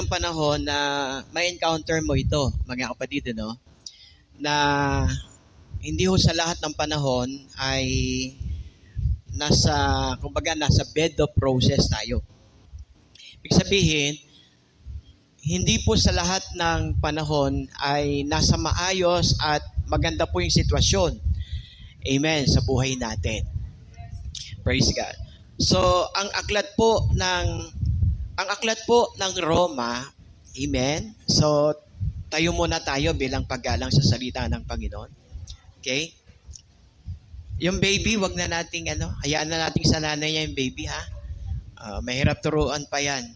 panahon na may encounter mo ito, mga kapatid, no? Na hindi ho sa lahat ng panahon ay nasa bed of roses tayo. Ibig sabihin, hindi po sa lahat ng panahon ay nasa maayos at maganda po yung sitwasyon. Amen, sa buhay natin. Praise God. So, ang aklat po ng Roma, amen. So, tayo muna tayo bilang paggalang sa salita ng Panginoon. Okay? Yung baby, wag na nating hayaan na nating sa nanay niya yung baby, ha? Mahirap turuan pa yan.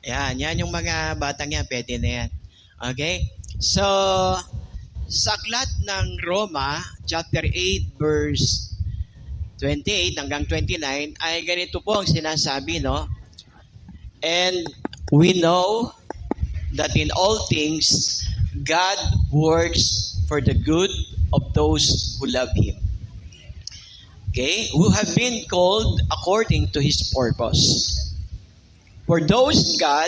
Yan yung mga batang yan, pwede na yan. Okay? So, sa aklat ng Roma, chapter 8, verse 28 hanggang 29, ay ganito po ang sinasabi, no? And we know that in all things, God works for the good of those who love Him. Okay? Who have been called according to His purpose. For those God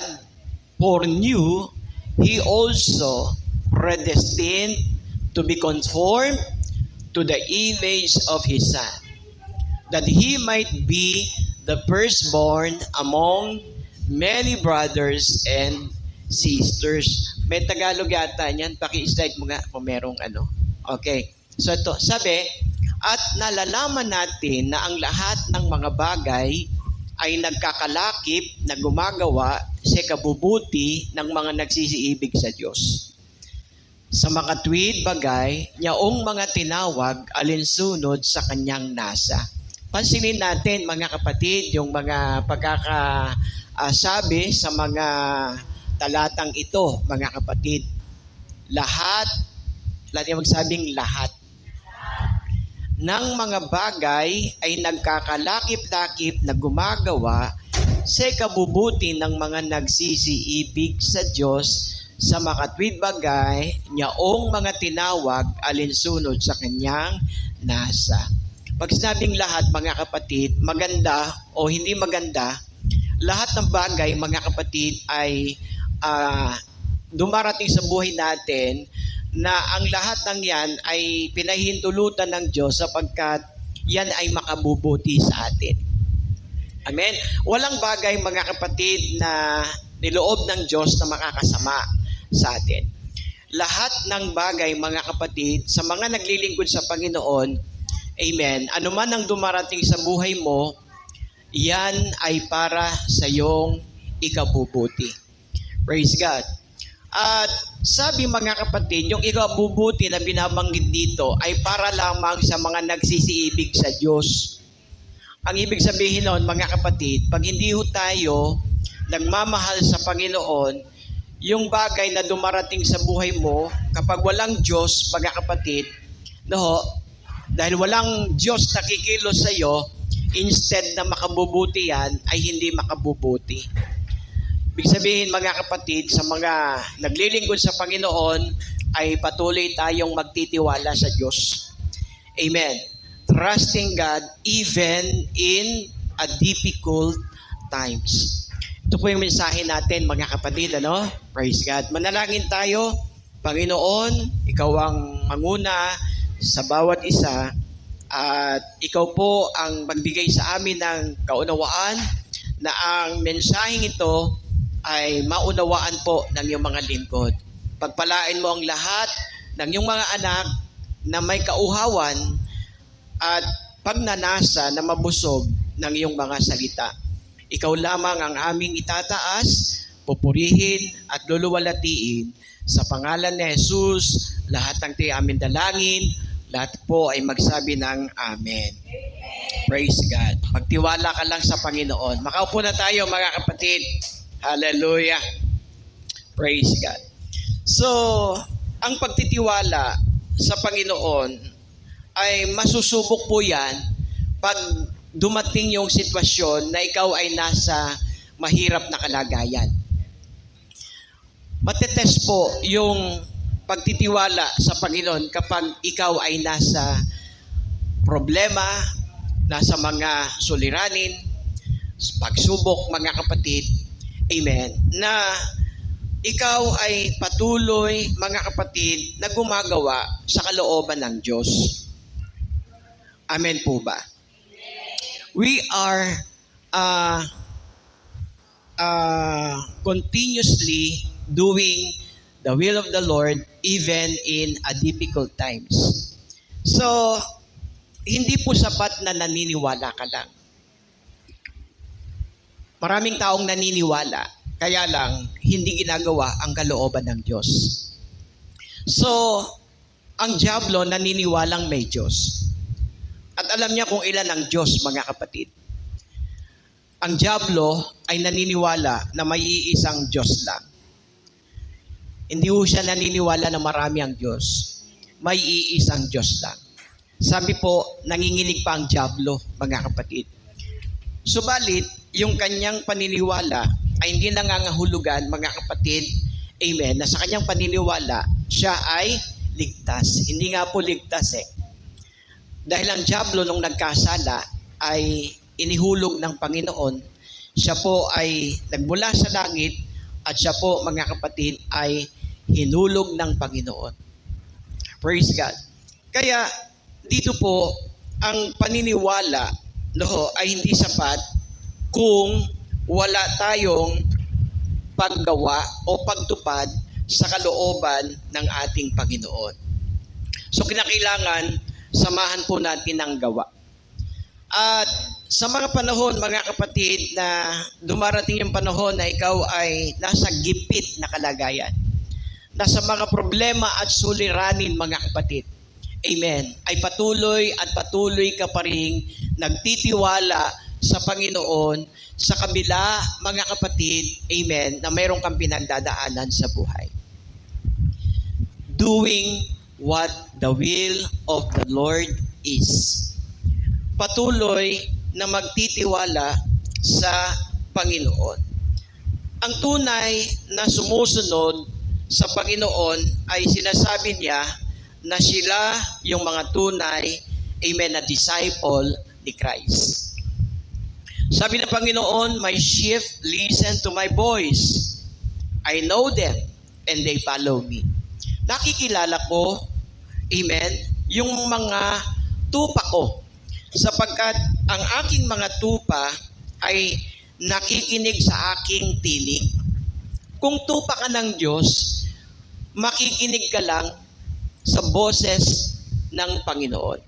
foreknew, He also predestined to be conformed to the image of His Son, that He might be the firstborn among many brothers and sisters. May Tagalog yata niyan. Paki-slide mo nga kung merong Okay. So ito, sabi, at nalalaman natin na ang lahat ng mga bagay ay nagkakalakip na gumagawa sa kabubuti ng mga nagsisiibig sa Diyos. Sa mga tuwid bagay, yaong mga tinawag alinsunod sa kanyang nasa. Pansinin natin, mga kapatid, yung mga pagkakasabi sa mga talatang ito, mga kapatid. Lahat yung magsabing lahat ng mga bagay ay nagkakalakip-lakip na gumagawa sa kabubuti ng mga nagsisiibig sa Diyos sa makatwid bagay niyaong mga tinawag alinsunod sa kanyang nasa. Pag sinabing lahat, mga kapatid, maganda o hindi maganda, lahat ng bagay, mga kapatid, ay dumarating sa buhay natin na ang lahat ng yan ay pinahintulutan ng Diyos sapagkat yan ay makabubuti sa atin. Amen? Walang bagay, mga kapatid, na niloob ng Diyos na makakasama sa atin. Lahat ng bagay, mga kapatid, sa mga naglilingkod sa Panginoon, amen, anuman ang dumarating sa buhay mo, yan ay para sa iyong ikabubuti. Praise God. At sabi, mga kapatid, yung ikabubuti na binabanggit dito ay para lamang sa mga nagsisiibig sa Diyos. Ang ibig sabihin noon, mga kapatid, pag hindi ho tayo nagmamahal sa Panginoon, yung bagay na dumarating sa buhay mo, kapag walang Diyos, mga kapatid, dahil walang Diyos na kikilos sa iyo, instead na makabubuti yan, ay hindi makabubuti. Ibig sabihin, mga kapatid, sa mga naglilingkod sa Panginoon, ay patuloy tayong magtitiwala sa Diyos. Amen. Trusting God even in a difficult times. Ito po yung mensahe natin, mga kapatid, Praise God. Manalangin tayo. Panginoon, Ikaw ang manguna sa bawat isa at Ikaw po ang magbigay sa amin ng kaunawaan na ang mensaheng ito ay maunawaan po ng iyong mga lingkod. Pagpalain mo ang lahat ng iyong mga anak na may kauhawan at pagnanasa na mabusog ng iyong mga salita. Ikaw lamang ang aming itataas, pupurihin at luluwalatiin sa pangalan ni Jesus. Lahat ng tiyan amin dalangin, lahat po ay magsabi ng Amen. Praise God. Magtiwala ka lang sa Panginoon. Makaupo na tayo, mga kapatid. Hallelujah. Praise God. So, ang pagtitiwala sa Panginoon ay masusubok po yan pag dumating yung sitwasyon na ikaw ay nasa mahirap na kalagayan. Matetest po yung pagtitiwala sa Panginoon kapag ikaw ay nasa problema, nasa mga suliranin, pagsubok, mga kapatid, amen, na ikaw ay patuloy, mga kapatid, na gumagawa sa kalooban ng Diyos. Amen po ba? We are continuously doing the will of the Lord even in a difficult times. So, hindi po sapat na naniniwala ka lang. Maraming taong naniniwala, kaya lang hindi ginagawa ang kalooban ng Diyos. So, ang diablo naniniwalang may Diyos. At alam niya kung ilan ang Diyos, mga kapatid. Ang diablo ay naniniwala na may iisang Diyos lang. Hindi ho siya naniniwala na marami ang Diyos. May iisang Diyos lang. Sabi po, nanginginig pa ang diablo, mga kapatid. Subalit, yung kanyang paniniwala ay hindi nangangahulugan, mga kapatid, amen, na sa kanyang paniniwala, siya ay ligtas. Hindi nga po ligtas Dahil ang diablo nung nagkasala ay inihulog ng Panginoon. Siya po ay nagmula sa langit at siya po, mga kapatid, ay hinulog ng Panginoon. Praise God. Kaya dito po, ang paniniwala ay hindi sapat kung wala tayong paggawa o pagtupad sa kalooban ng ating Panginoon. So kinakailangan samahan po natin ang gawa. At sa mga panahon, mga kapatid, na dumarating yung panahon na ikaw ay nasa gipit na kalagayan, nasa mga problema at suliranin, mga kapatid, amen, ay patuloy at patuloy ka pa rin nagtitiwala sa Panginoon sa kabila, mga kapatid, amen, na mayroon kang pinagdadaanan sa buhay. Doing what the will of the Lord is. Patuloy na magtitiwala sa Panginoon. Ang tunay na sumusunod sa Panginoon ay sinasabi niya na sila yung mga tunay, amen, na disciple ni Christ. Sabi ng Panginoon, "My sheep listen to my voice. I know them and they follow me." Nakikilala ko, amen, yung mga tupa ko, sapagkat ang aking mga tupa ay nakikinig sa aking tinig. Kung tupa ka ng Diyos, makikinig ka lang sa boses ng Panginoon.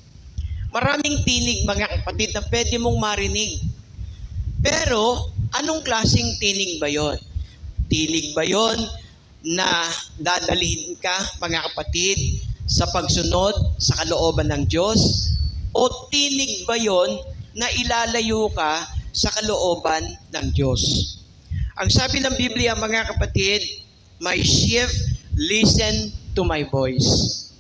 Maraming tinig, mga kapatid, na pwede mong marinig. Pero, anong klaseng tinig ba yon? Tinig ba yon na dadalhin ka, mga kapatid, sa pagsunod sa kalooban ng Diyos? O tinig ba yon na ilalayo ka sa kalooban ng Diyos? Ang sabi ng Biblia, mga kapatid, "My sheep listen to my voice."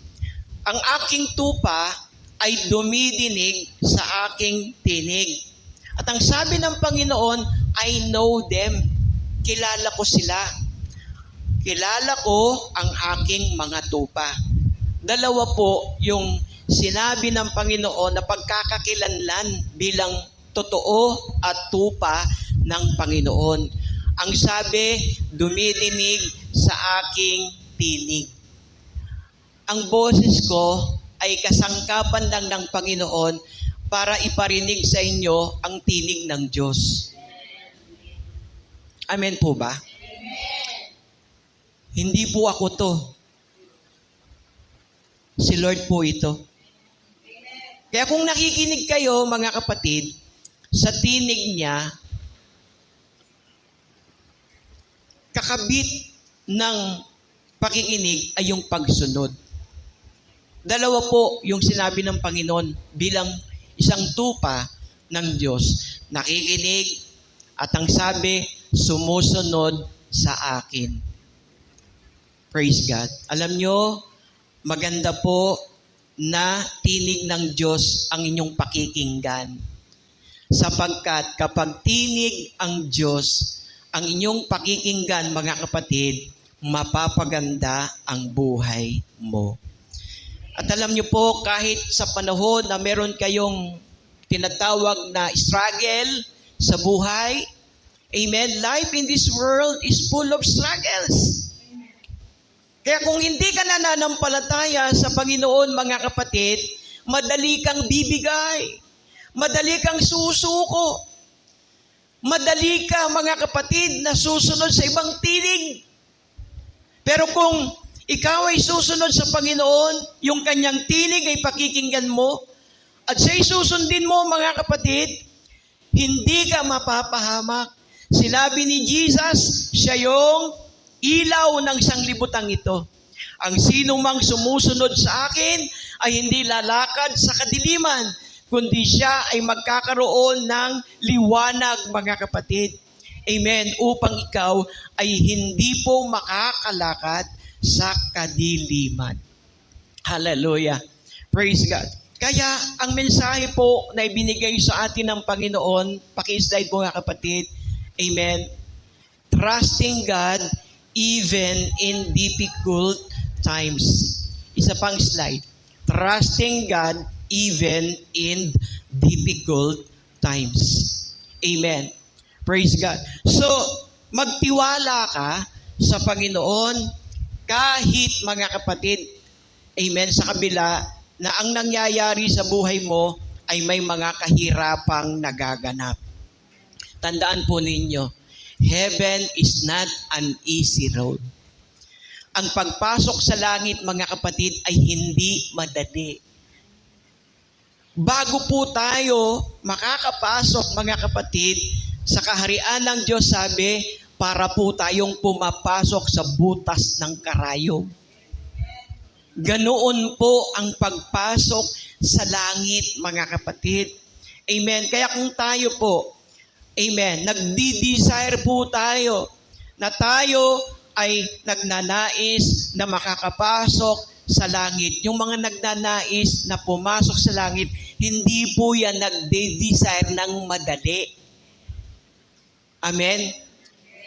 Ang aking tupa ay dumidinig sa aking tinig. At ang sabi ng Panginoon, "I know them." Kilala ko sila. Kilala ko ang aking mga tupa. Dalawa po yung sinabi ng Panginoon na pagkakakilanlan bilang totoo at tupa ng Panginoon. Ang sabi, dumidinig sa aking tinig. Ang boses ko ay kasangkapan lang ng Panginoon para iparinig sa inyo ang tinig ng Diyos. Amen po ba? Amen. Hindi po ako to. Si Lord po ito. Kaya kung nakikinig kayo, mga kapatid, sa tinig niya, kakabit ng pakikinig ay yung pagsunod. Dalawa po yung sinabi ng Panginoon bilang isang tupa ng Diyos. Nakikinig at ang sabi, sumusunod sa akin. Praise God. Alam nyo, maganda po na tinig ng Diyos ang inyong pakikinggan. Sapagkat kapag tinig ang Diyos, ang inyong pakikinggan, mga kapatid, mapapaganda ang buhay mo. At alam niyo po, kahit sa panahon na meron kayong tinatawag na struggle sa buhay, amen, life in this world is full of struggles. Kaya kung hindi ka nananampalataya sa Panginoon, mga kapatid, madali kang bibigay. Madali kang susuko. Madali ka, mga kapatid, na susunod sa ibang tinig. Pero kung ikaw ay susunod sa Panginoon, yung kanyang tinig ay pakikinggan mo, at siya'y susundin mo, mga kapatid, hindi ka mapapahamak. Sinabi ni Jesus, siya yung ilaw ng sanglibutang ito. Ang sino mang sumusunod sa akin ay hindi lalakad sa kadiliman, kundi siya ay magkakaroon ng liwanag, mga kapatid. Amen. Upang ikaw ay hindi po makakalakad sa kadiliman. Hallelujah. Praise God. Kaya ang mensahe po na ibinigay sa atin ng Panginoon, paki-slide po nga kapatid. Amen. Trusting God even in difficult times. Isa pang slide. Trusting God even in difficult times. Amen. Praise God. So, magtiwala ka sa Panginoon kahit, mga kapatid, amen, sa kabila na ang nangyayari sa buhay mo ay may mga kahirapang nagaganap. Tandaan po ninyo, heaven is not an easy road. Ang pagpasok sa langit, mga kapatid, ay hindi madali. Bago po tayo makakapasok, mga kapatid, sa kaharian ng Diyos, sabi, para po tayong pumapasok sa butas ng karayom. Ganoon po ang pagpasok sa langit, mga kapatid. Amen. Kaya kung tayo po, amen, nagdi-desire po tayo na tayo ay nagnanais na makakapasok sa langit. Yung mga nagnanais na pumasok sa langit, hindi po yan nagdi-desire ng madali. Amen.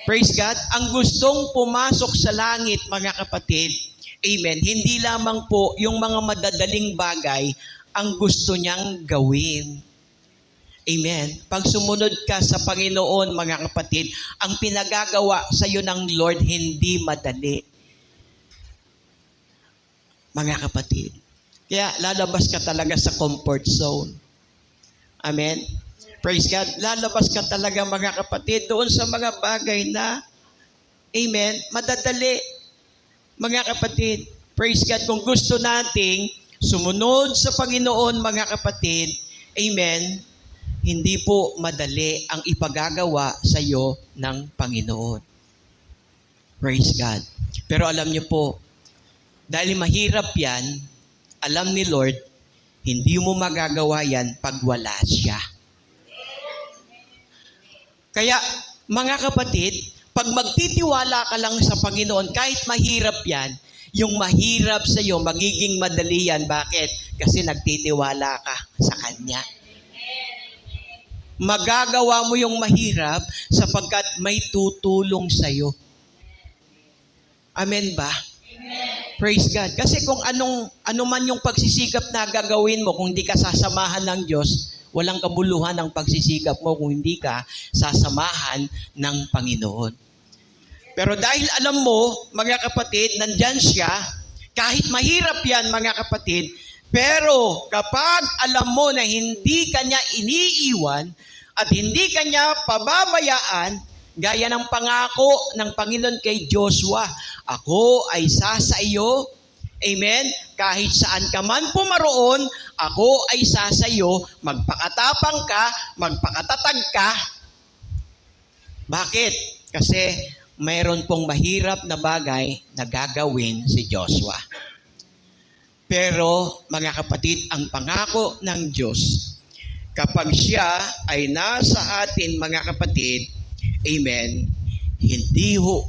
Praise God. Ang gustong pumasok sa langit, mga kapatid, amen, hindi lamang po yung mga madadaling bagay ang gusto niyang gawin. Amen. Pag sumunod ka sa Panginoon, mga kapatid, ang pinagagawa sa iyo ng Lord hindi madali. Mga kapatid. Kaya lalabas ka talaga sa comfort zone. Amen. Praise God. Lalabas ka talaga, mga kapatid, doon sa mga bagay na, amen, madadali. Mga kapatid, praise God, kung gusto nating sumunod sa Panginoon, mga kapatid, amen, hindi po madali ang ipagagawa sa iyo ng Panginoon. Praise God. Pero alam niyo po, dahil mahirap yan, alam ni Lord, hindi mo magagawa yan pag wala siya. Kaya, mga kapatid, pag magtitiwala ka lang sa Panginoon, kahit mahirap yan, yung mahirap sa iyo, magiging madali yan. Bakit? Kasi nagtitiwala ka sa Kanya. Magagawa mo yung mahirap sapagkat may tutulong sa iyo. Amen ba? Amen. Praise God. Kasi kung ano man yung pagsisikap na gagawin mo, kung hindi ka sasamahan ng Diyos, walang kabuluhan ang pagsisikap mo kung hindi ka sasamahan ng Panginoon. Pero dahil alam mo, mga kapatid, nandyan siya, kahit mahirap yan, mga kapatid, pero kapag alam mo na hindi kanya iniiwan at hindi kanya pababayaan, gaya ng pangako ng Panginoon kay Joshua, ako ay sa iyo, amen, kahit saan ka man pumaroon, ako ay sa iyo, magpakatapang ka, magpakatatag ka. Bakit? Kasi mayroon pong mahirap na bagay na gagawin si Joshua. Pero, mga kapatid, ang pangako ng Diyos, kapag siya ay nasa atin, mga kapatid, amen, hindi ho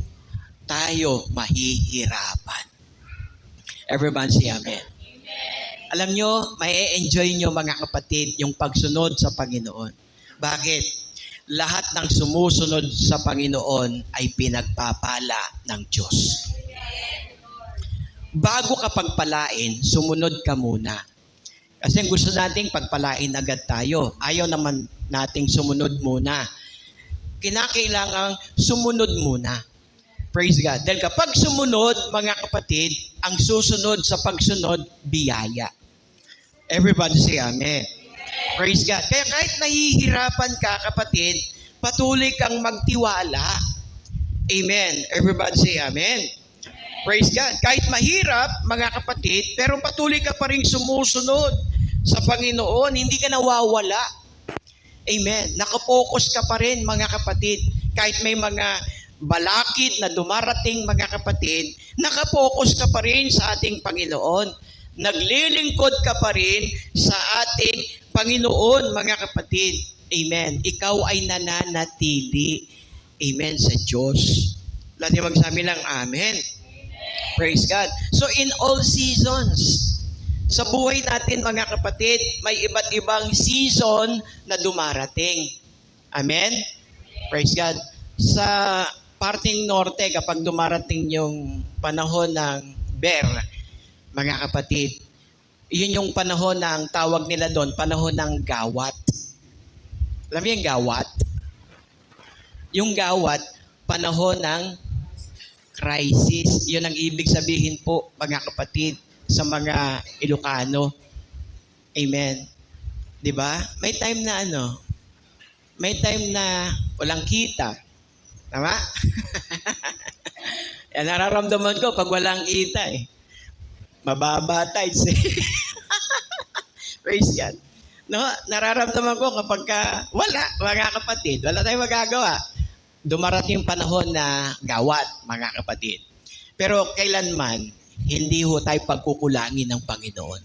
tayo mahihirapan. Everyone say amen. Amen. Alam nyo, may enjoy nyo, mga kapatid, yung pagsunod sa Panginoon. Bakit? Lahat ng sumusunod sa Panginoon ay pinagpapala ng Diyos. Bago ka pagpalain, sumunod ka muna. Kasi gusto nating pagpalain agad tayo. Ayaw naman nating sumunod muna. Kinakailangang sumunod muna. Praise God. Dahil kapag sumunod, mga kapatid, ang susunod sa pagsunod, biyaya. Everybody say amen. Praise God. Kaya kahit nahihirapan ka, kapatid, patuloy kang magtiwala. Amen. Everybody say amen. Praise God. Kahit mahirap, mga kapatid, pero patuloy ka pa rin sumusunod sa Panginoon. Hindi ka nawawala. Amen. Nakapokus ka pa rin, mga kapatid. Kahit may mga balakid na dumarating, mga kapatid, nakapokus ka pa rin sa ating Panginoon. Naglilingkod ka pa rin sa ating Panginoon, mga kapatid. Amen. Ikaw ay nananatili. Amen sa Diyos. Lahat yung magsabi lang, amen. Praise God. So in all seasons, sa buhay natin, mga kapatid, may iba't ibang season na dumarating. Amen? Praise God. Sa parting norte, kapag dumarating yung panahon ng bear, mga kapatid, yun yung panahon ng tawag nila doon, panahon ng gawat. Alam mo yung gawat? Yung gawat, panahon ng crisis. Yun ang ibig sabihin po, mga kapatid, sa mga Ilocano. Amen. 'Di ba? May time na may time na walang kita. Tama? Yan nararamdaman ko pag walang kita eh. Mababa tides eh. Praise God. No, nararamdaman ko kapag wala, mga kapatid, wala tayong magagawa. Dumarating yung panahon na gawat, mga kapatid. Pero kailanman, hindi ho tayo pagkukulangin ng Panginoon.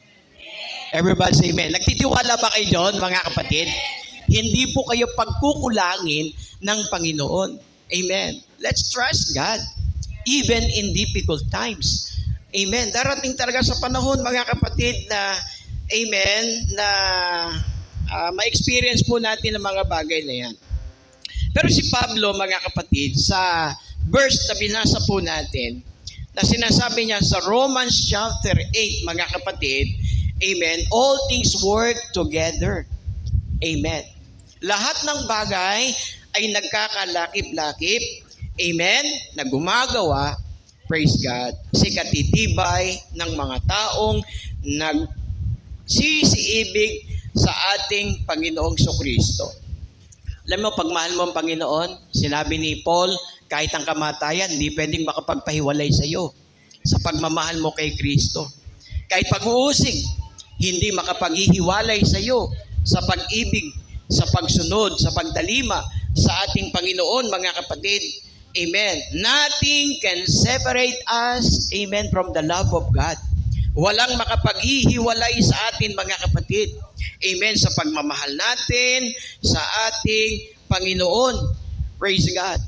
Everybody say amen. Nagtitiwala ba kayo doon, mga kapatid? Hindi po kayo pagkukulangin ng Panginoon. Amen. Let's trust God. Even in difficult times. Amen. Darating talaga sa panahon, mga kapatid, na amen, na ma-experience po natin ang mga bagay na yan. Pero si Pablo, mga kapatid, sa verse na binasa po natin, na sinasabi niya sa Romans chapter 8, mga kapatid, amen, all things work together. Amen. Lahat ng bagay ay nagkakalakip-lakip, amen, na gumagawa, praise God, sa katitibay ng mga taong nagsisiibig sa ating Panginoong Kristo. Alam mo, pagmahal mo ang Panginoon, sinabi ni Paul, kahit ang kamatayan, hindi pwedeng makapagpahiwalay sa iyo sa pagmamahal mo kay Kristo. Kahit pag-uusig, hindi makapaghihiwalay sa iyo sa pag-ibig, sa pagsunod, sa pagdalima sa ating Panginoon, mga kapatid. Amen. Nothing can separate us, amen, from the love of God. Walang makapaghihiwalay sa atin, mga kapatid. Amen. Sa pagmamahal natin sa ating Panginoon. Praise God.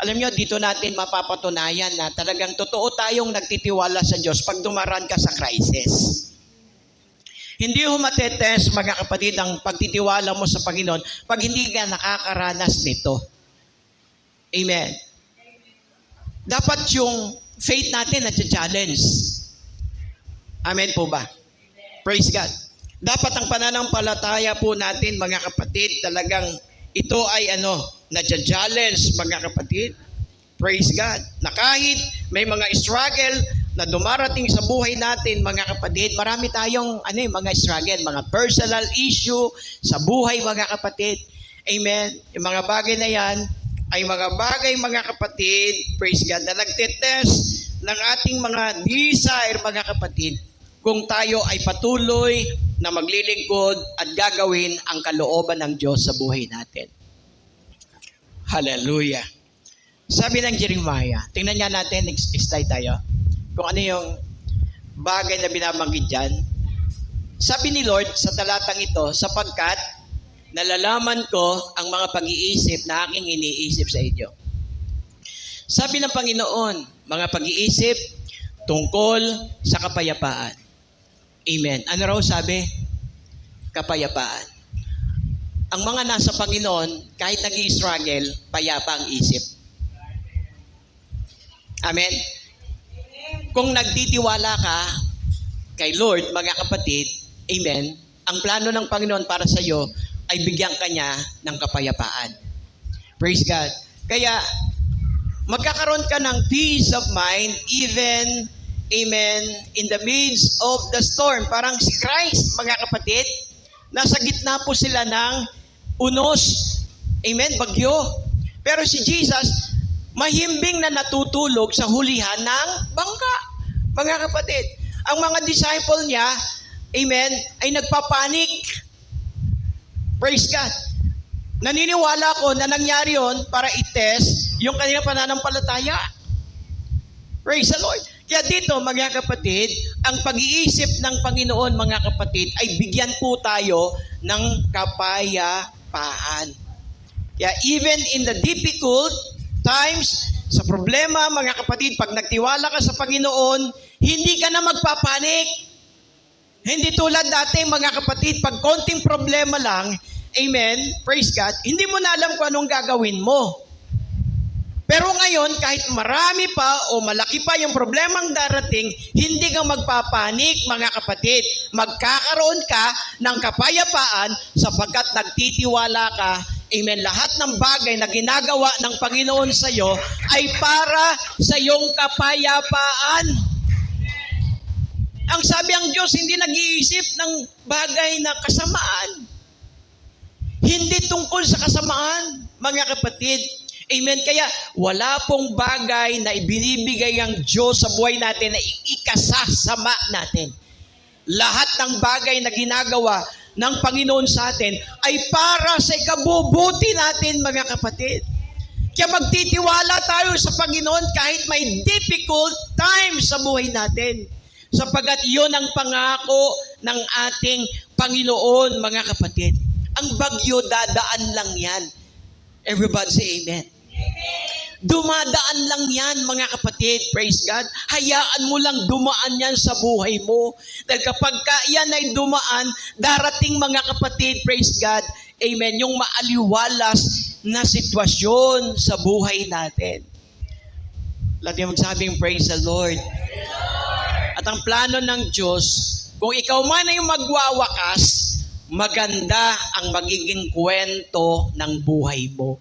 Alam nyo, dito natin mapapatunayan na talagang totoo tayong nagtitiwala sa Diyos pag dumaraan ka sa crisis. Hindi ho matetest, mga kapatid, ang pagtitiwala mo sa Panginoon pag hindi ka nakakaranas nito. Amen. Dapat yung faith natin na-challenge. Amen po ba? Praise God. Dapat ang pananampalataya po natin, mga kapatid, talagang ito ay na-challenge, mga kapatid. Praise God. Na kahit may mga struggle na dumarating sa buhay natin, mga kapatid, marami tayong mga struggle, mga personal issue sa buhay, mga kapatid. Amen. Yung mga bagay na yan ay mga bagay, mga kapatid, praise God, na nagtetest ng ating mga desire, mga kapatid, kung tayo ay patuloy na maglilingkod at gagawin ang kalooban ng Diyos sa buhay natin. Hallelujah. Sabi ng Jeremiah, tingnan nga natin, next slide tayo, kung ano yung bagay na binabanggit dyan. Sabi ni Lord sa talatang ito, sapagkat nalalaman ko ang mga pag-iisip na aking iniisip sa inyo. Sabi ng Panginoon, mga pag-iisip tungkol sa kapayapaan. Amen. Ano raw sabi? Kapayapaan. Ang mga nasa Panginoon, kahit nag-i-struggle, payapa ang isip. Amen. Kung nagtitiwala ka kay Lord, mga kapatid, amen, ang plano ng Panginoon para sa iyo ay bigyan ka niya ng kapayapaan. Praise God. Kaya, magkakaroon ka ng peace of mind even, amen, in the midst of the storm. Parang si Christ, mga kapatid, nasa gitna po sila ng unos, amen, bagyo. Pero si Jesus, mahimbing na natutulog sa hulihan ng bangka, mga kapatid. Ang mga disciple niya, amen, ay nagpapanik. Praise God. Naniniwala ko na nangyari yon para i-test yung kanilang pananampalataya. Praise the Lord. Kaya dito, mga kapatid, ang pag-iisip ng Panginoon, mga kapatid, ay bigyan po tayo ng kapayapaan. Kaya even in the difficult times, sa problema, mga kapatid, pag nagtiwala ka sa Panginoon, hindi ka na magpapanik. Hindi tulad dati, mga kapatid, pag konting problema lang, amen, praise God, hindi mo na alam kung anong gagawin mo. Pero ngayon, kahit marami pa o malaki pa yung problemang darating, hindi ka magpapanik, mga kapatid. Magkakaroon ka ng kapayapaan sapagkat nagtitiwala ka. Amen. Lahat ng bagay na ginagawa ng Panginoon sa iyo ay para sa iyong kapayapaan. Ang sabi ang Diyos, hindi nag-iisip ng bagay na kasamaan. Hindi tungkol sa kasamaan, mga kapatid. Amen. Kaya wala pong bagay na ibinibigay ang Diyos sa buhay natin na ikasasama natin. Lahat ng bagay na ginagawa ng Panginoon sa atin ay para sa ikabubuti natin, mga kapatid. Kaya magtitiwala tayo sa Panginoon kahit may difficult times sa buhay natin. Sapagkat iyon ang pangako ng ating Panginoon, mga kapatid. Ang bagyo, dadaan lang yan. Everybody say amen. Dumadaan lang yan, mga kapatid. Praise God. Hayaan mo lang dumaan yan sa buhay mo. Dahil kapag yan ay dumaan, darating, mga kapatid, praise God, amen, yung maaliwalas na sitwasyon sa buhay natin. Lagi magsabing, praise the Lord. At ang plano ng Diyos, kung ikaw man ay magwawakas, maganda ang magiging kwento ng buhay mo.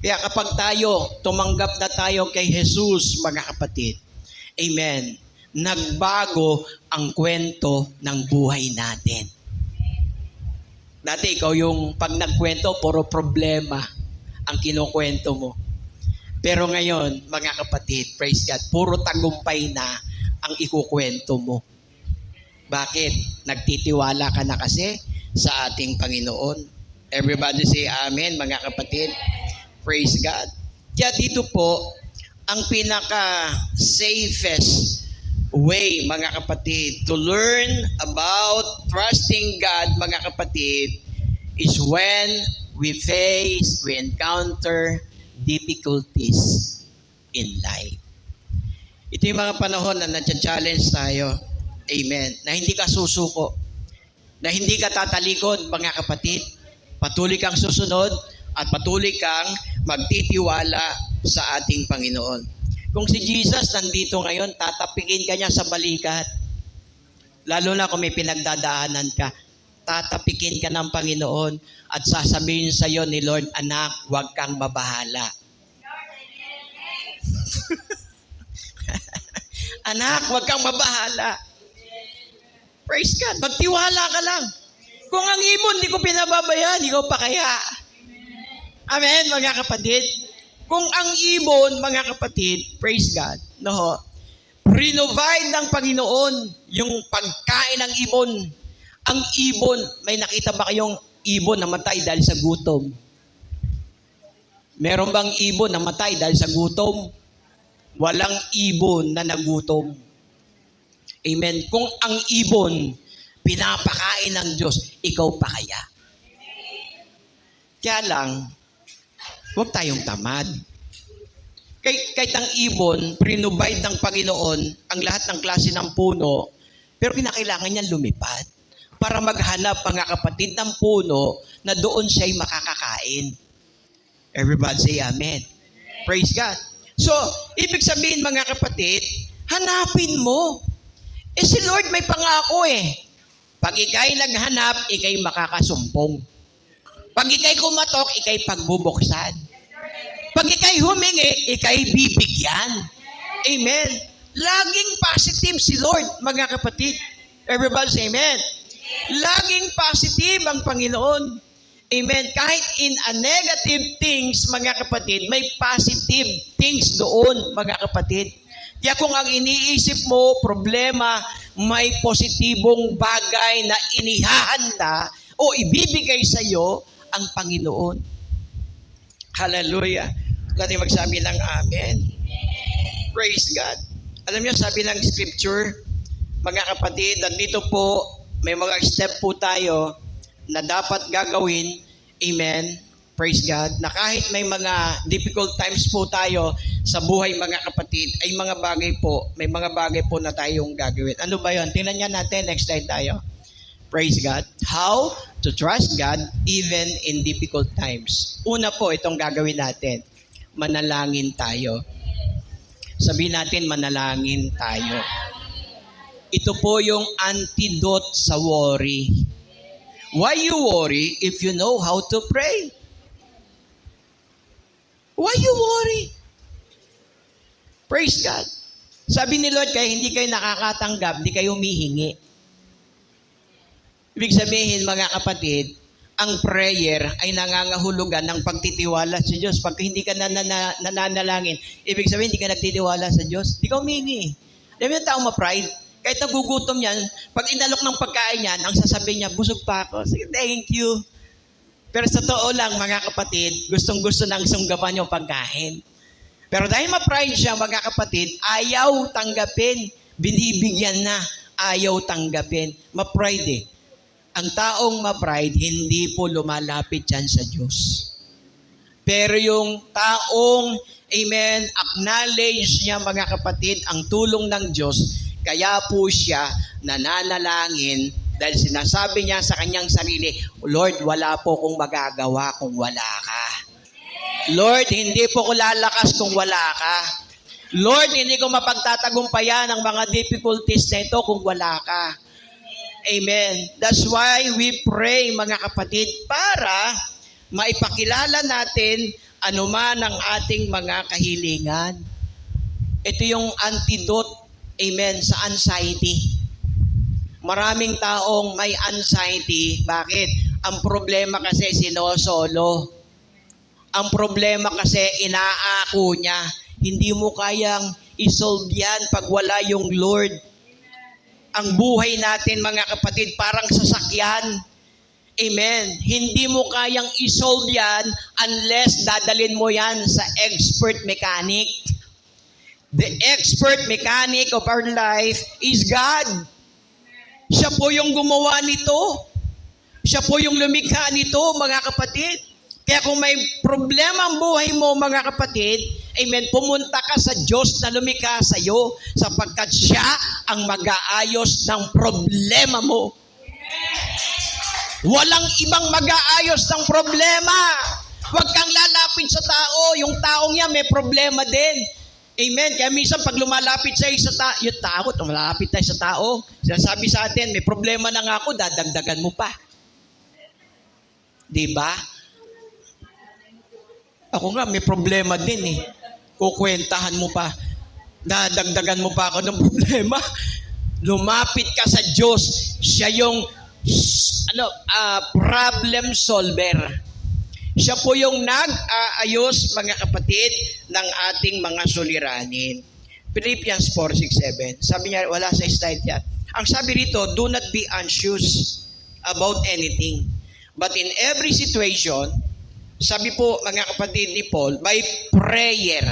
Kaya kapag tayo, tumanggap na tayo kay Jesus, mga kapatid, amen, nagbago ang kwento ng buhay natin. Dati ikaw yung pag nagkwento, puro problema ang kinukwento mo. Pero ngayon, mga kapatid, praise God, puro tagumpay na ang ikukwento mo. Bakit? Nagtitiwala ka na kasi sa ating Panginoon. Everybody say amen, mga kapatid. Praise God. Kaya dito po, ang pinaka-safest way, mga kapatid, to learn about trusting God, mga kapatid, is when we encounter difficulties in life. Ito yung mga panahon na na-challenge tayo. Amen. Na hindi ka susuko. Na hindi ka tatalikod, mga kapatid. Patuloy kang susunod at patuloy kang magtitiwala sa ating Panginoon. Kung si Jesus nandito ngayon, tatapikin ka niya sa balikat. Lalo na kung may pinagdadaanan ka, tatapikin ka ng Panginoon at sasabihin sa iyo ni Lord, anak, huwag kang mabahala. Anak, huwag kang mabahala. Praise God. Magtiwala ka lang. Kung ang ibon, di ko pinababayaan, ikaw pa kaya. Amen, mga kapatid. Kung ang ibon, mga kapatid, praise God, no, renovide ng Panginoon yung pagkain ng ibon. Ang ibon, may nakita ba kayong ibon na matay dahil sa gutom? Meron bang ibon na matay dahil sa gutom? Walang ibon na nagutom. Amen. Kung ang ibon, pinapakain ng Diyos, ikaw pa kaya? Kaya lang, huwag tayong tamad. Kahit ang ibon, prinubide ng Panginoon ang lahat ng klase ng puno, pero kinakailangan niya lumipad para maghanap, mga kapatid, ng puno na doon siya'y makakakain. Everybody say amen. Praise God. So, ibig sabihin, mga kapatid, hanapin mo. Si Lord may pangako Pag ikay naghanap, ikay makakasumpong. Pag ikay kumatok, ikay pagbubuksan. Pag ikay humingi, ikay bibigyan. Amen. Laging positive si Lord, mga kapatid. Everybody say amen. Laging positive ang Panginoon. Amen. Kahit in a negative things, mga kapatid, may positive things doon, mga kapatid. Kaya kung ang iniisip mo, problema, may positibong bagay na inihahanda o ibibigay sa iyo ang Panginoon. Hallelujah. Natin magsabi ng amen. Praise God. Alam niyo, sabi ng scripture, mga kapatid, nandito po, may mga step po tayo na dapat gagawin. Amen. Praise God. Na kahit may mga difficult times po tayo sa buhay, mga kapatid, ay mga bagay po, may mga bagay po na tayong gagawin. Ano ba yun? Tingnan niya natin. Next slide tayo. Praise God. How to trust God even in difficult times. Una po, itong gagawin natin. Manalangin tayo. Sabihin natin, manalangin tayo. Ito po yung antidote sa worry. Why you worry if you know how to pray? Why you worry? Praise God. Sabi ni Lord, kaya hindi kayo nakakatanggap, hindi kayo humihingi. Ibig sabihin, mga kapatid, ang prayer ay nangangahulugan ng pagtitiwala sa Diyos. Pag hindi ka nananalangin, ibig sabihin, hindi ka nagtitiwala sa Diyos, hindi ka humingi. Alam mo yung taong ma-pride? Kahit nagugutom yan, pag inalok ng pagkain yan, ang sasabihin niya, busog pa ako. Sige, thank you. Pero sa totoo lang, mga kapatid, gustong-gusto nang sunggaban yung pagkain. Pero dahil ma-pride siya, mga kapatid, ayaw tanggapin. Binibigyan na, ayaw tanggapin. Ma-pride eh. Ang taong ma-pride, hindi po lumalapit yan sa Diyos. Pero yung taong, amen, acknowledge niya, mga kapatid, ang tulong ng Diyos, kaya po siya nananalangin dahil sinasabi niya sa kanyang sarili, Lord, wala po kong magagawa kung wala ka. Lord, hindi po ko lalakas kung wala ka. Lord, hindi ko mapagtatagumpayan ang mga difficulties na ito kung wala ka. Amen. That's why we pray, mga kapatid, para maipakilala natin anuman ang ating mga kahilingan. Ito yung antidote, amen, sa anxiety. Maraming taong may anxiety. Bakit? Ang problema kasi sinosolo. Ang problema kasi inaako niya. Hindi mo kayang isolve yan pag wala yung Lord. Ang buhay natin, mga kapatid, parang sasakyan. Amen. Hindi mo kayang isolve yan unless dadalin mo yan sa expert mechanic. The expert mechanic of our life is God. Siya po yung gumawa nito. Siya po yung lumikha nito, mga kapatid. Kaya kung may problema ang buhay mo, mga kapatid, amen, pumunta ka sa Diyos na lumikha sa iyo sapagkat siya ang mag-aayos ng problema mo. Walang ibang mag-aayos ng problema. Huwag kang lalapit sa tao. Yung taong yan may problema din. Amen. Kaya minsan pag lumalapit sa isa yung tao, lumalapit tayo sa tao, sinasabi sa atin, may problema na nga ako, dadagdagan mo pa. Diba? Ako nga, may problema din eh. Kukwentahan mo pa. Dadagdagan mo pa ako ng problema. Lumapit ka sa Diyos. Siya yung problem solver. Siya po yung nag-aayos, mga kapatid, ng ating mga suliranin. Philippians 4:6-7. Sabi niya, wala sa slide yan. Ang sabi rito, do not be anxious about anything. But in every situation, sabi po, mga kapatid ni Paul, by prayer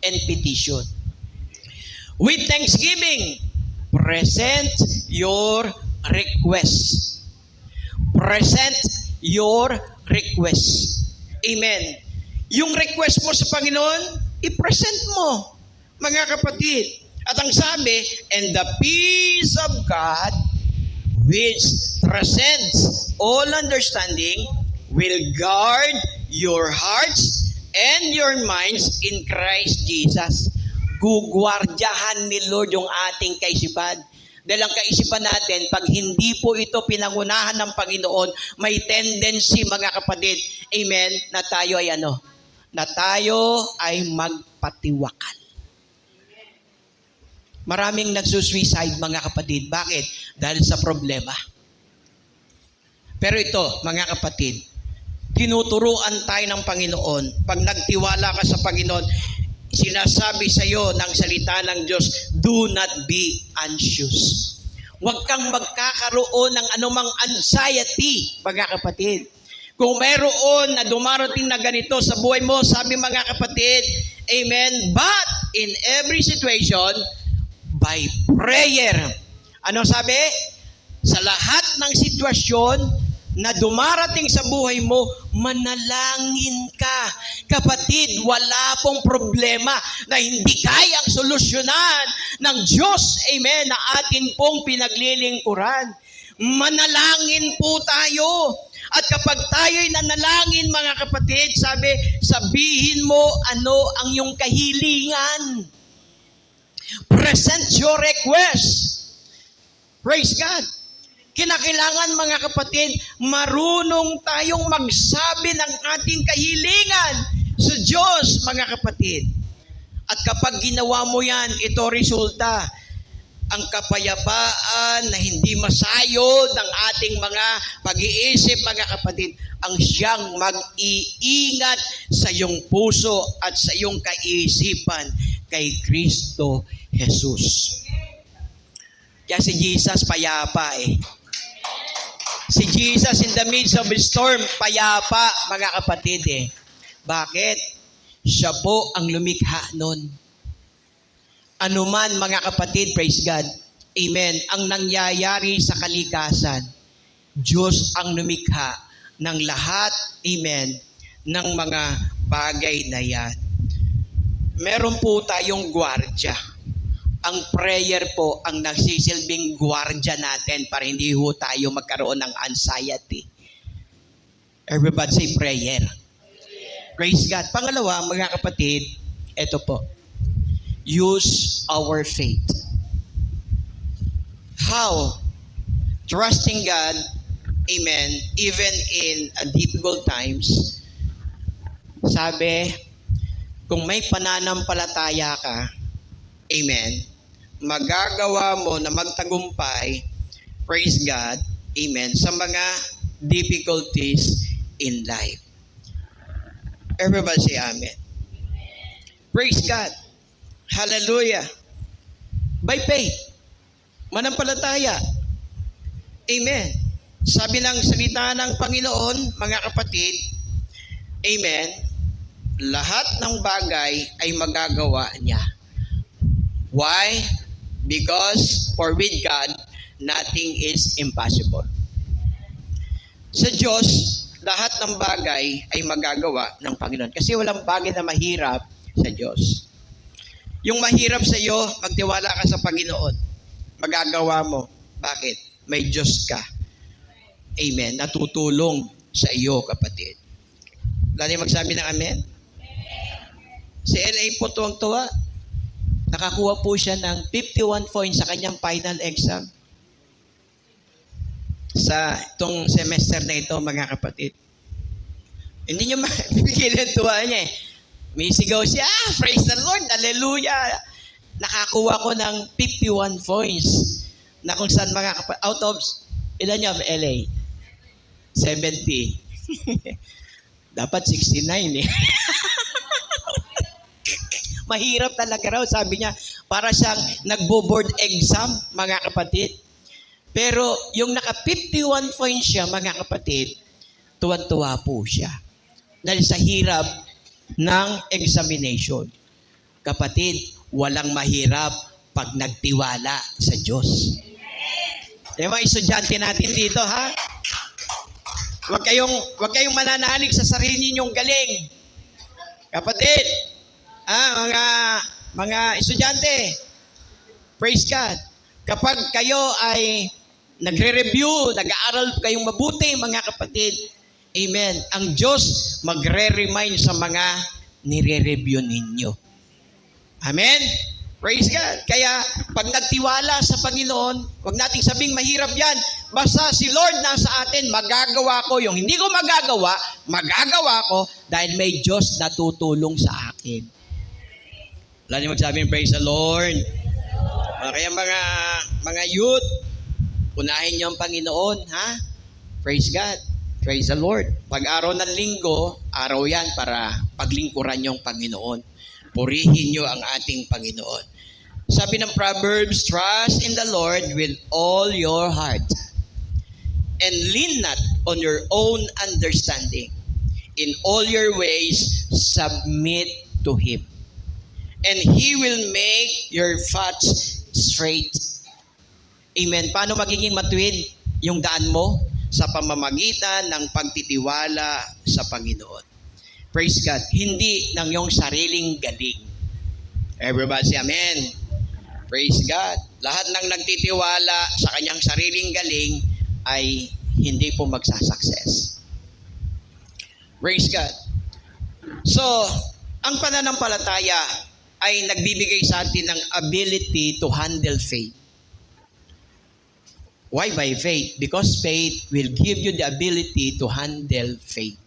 and petition. With thanksgiving, present your request. Present your request. Amen. Yung request mo sa Panginoon, i-present mo, mga kapatid. At ang sabi, and the peace of God, which transcends all understanding, will guard your hearts and your minds in Christ Jesus. Gugwardyahan ni Lord yung ating kaisipan. Dahil ang kaisipan natin, pag hindi po ito pinangunahan ng Panginoon, may tendency, mga kapatid, amen, na tayo ay na tayo ay magpatiwakal. Maraming nagsusuicide, mga kapatid. Bakit? Dahil sa problema. Pero ito, mga kapatid, tinuturuan tayo ng Panginoon. Pag nagtiwala ka sa Panginoon, sinasabi sa iyo ng salita ng Diyos, do not be anxious. Huwag kang magkakaroon ng anumang anxiety, mga kapatid. Kung mayroon na dumarating na ganito sa buhay mo, sabi mga kapatid, amen, but in every situation, by prayer. Ano sabi? Sa lahat ng sitwasyon na dumarating sa buhay mo, manalangin ka. Kapatid, wala pong problema na hindi kayang solusyonan ng Diyos, amen, na atin pong pinaglilingkuran. Manalangin po tayo. At kapag tayo'y nanalangin, mga kapatid, sabi, sabihin mo ano ang iyong kahilingan. Present your request. Praise God. Kinakailangan, mga kapatid, marunong tayong magsabi ng ating kahilingan sa Diyos, mga kapatid. At kapag ginawa mo yan, ito resulta. Ang kapayapaan na hindi masayod ng ating mga pag-iisip, mga kapatid, ang siyang mag-iingat sa iyong puso at sa iyong kaisipan kay Kristo Jesus. Kaya si Jesus payapa eh. Si Jesus in the midst of the storm, payapa, mga kapatid eh. Bakit? Siya po ang lumikha nun. Anuman, mga kapatid, praise God, amen, ang nangyayari sa kalikasan, Diyos ang lumikha ng lahat, amen, ng mga bagay na yan. Meron po tayong gwardya. Ang prayer po ang nagsisilbing gwardya natin para hindi ho tayo magkaroon ng anxiety. Everybody say prayer. Praise God. Pangalawa, mga kapatid, ito po. Use our faith. How? Trusting God, amen, even in difficult times. Sabi, kung may pananampalataya ka, amen, magagawa mo na magtagumpay, praise God, amen, sa mga difficulties in life. Everybody say amen. Praise God. Hallelujah. By faith. Manampalataya. Amen. Sabi ng salita ng Panginoon, mga kapatid, amen, lahat ng bagay ay magagawa niya. Why? Because for with God, nothing is impossible. Sa Diyos, lahat ng bagay ay magagawa ng Panginoon. Kasi walang bagay na mahirap sa Diyos. Yung mahirap sa iyo, magtiwala ka sa Panginoon. Magagawa mo. Bakit? May Diyos ka. Amen. Natutulong sa iyo, kapatid. Lalo magsabi ng amen? Si LA po tuwang-tuwa. Nakakuha po siya ng 51 points sa kanyang final exam. Sa itong semester na ito, mga kapatid. Hindi niyo mabigyan ang tuwa niya eh. May sigaw siya, praise the Lord, hallelujah. Nakakuha ko ng 51 points na kung saan mga out of, ilan niya, LA? 70. Dapat 69 eh. Mahirap talaga raw, sabi niya, para siyang nagbo-board exam, mga kapatid. Pero yung naka 51 points siya, mga kapatid, tuwan-tuwa po siya. Dahil sa hirap ng examination. Kapatid, walang mahirap pag nagtiwala sa Diyos. Yung mga estudyante natin dito, ha? Huwag kayong mananalig sa sarili ninyong galing. Kapatid, mga estudyante, praise God. Kapag kayo ay nagre-review, nag-aaral kayong mabuti, mga kapatid, amen. Ang Diyos magre-remind sa mga nire-review ninyo. Amen? Praise God. Kaya, pag nagtiwala sa Panginoon, huwag nating sabing mahirap yan. Basta si Lord nasa atin, magagawa ko. Yung hindi ko magagawa, magagawa ko dahil may Diyos na tutulong sa akin. Wala niyo magsabing, praise the Lord. Kaya mga youth, unahin niyo ang Panginoon, ha? Praise God. Praise the Lord. Pag araw ng linggo, araw yan para paglingkuran niyo ang Panginoon. Purihin niyo ang ating Panginoon. Sabi ng Proverbs, trust in the Lord with all your heart and lean not on your own understanding. In all your ways, submit to Him. And He will make your paths straight. Amen. Paano magiging matuwid yung daan mo? Sa pamamagitan ng pagtitiwala sa Panginoon. Praise God. Hindi ng iyong sariling galing. Everybody say amen. Praise God. Lahat ng nagtitiwala sa kanyang sariling galing ay hindi po magsasucess. Praise God. So, ang pananampalataya ay nagbibigay sa atin ng ability to handle faith. Why by faith? Because faith will give you the ability to handle faith.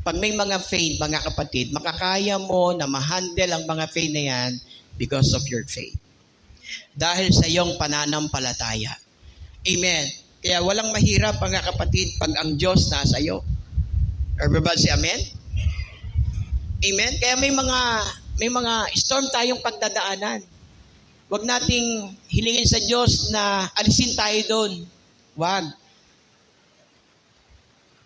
Pag may mga faith, mga kapatid, makakaya mo na ma-handle ang mga faith na yan because of your faith. Dahil sa iyong pananampalataya. Amen. Kaya walang mahirap, mga kapatid, pag ang Diyos nasa iyo. Everybody say amen? Amen. Kaya may mga storm tayong pagdadaanan. Huwag nating hilingin sa Diyos na alisin tayo doon. Huwag.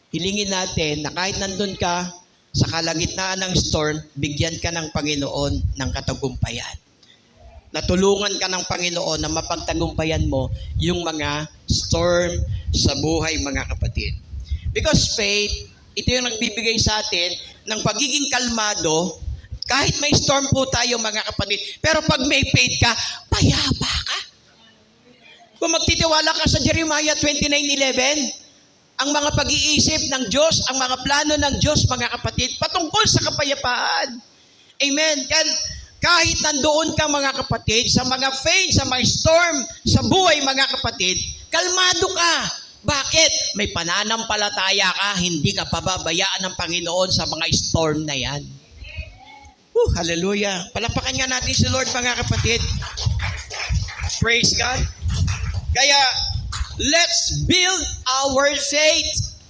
Hilingin natin na kahit nandun ka sa kalagitnaan ng storm, bigyan ka ng Panginoon ng katagumpayan. Natulungan ka ng Panginoon na mapagtagumpayan mo yung mga storm sa buhay, mga kapatid. Because faith, ito yung nagbibigay sa atin ng pagiging kalmado. Kahit may storm po tayo, mga kapatid, pero pag may faith ka, payapa ka. Kung magtitiwala ka sa Jeremiah 29:11, ang mga pag-iisip ng Diyos, ang mga plano ng Diyos, mga kapatid, patungkol sa kapayapaan. Amen. Kahit nandoon ka, mga kapatid, sa mga faith, sa mga storm, sa buhay, mga kapatid, kalmado ka. Bakit? May pananampalataya ka, hindi ka pababayaan ng Panginoon sa mga storm na yan. Hallelujah. Palapakan nga natin si Lord, mga kapatid. Praise God. Kaya, let's build our faith.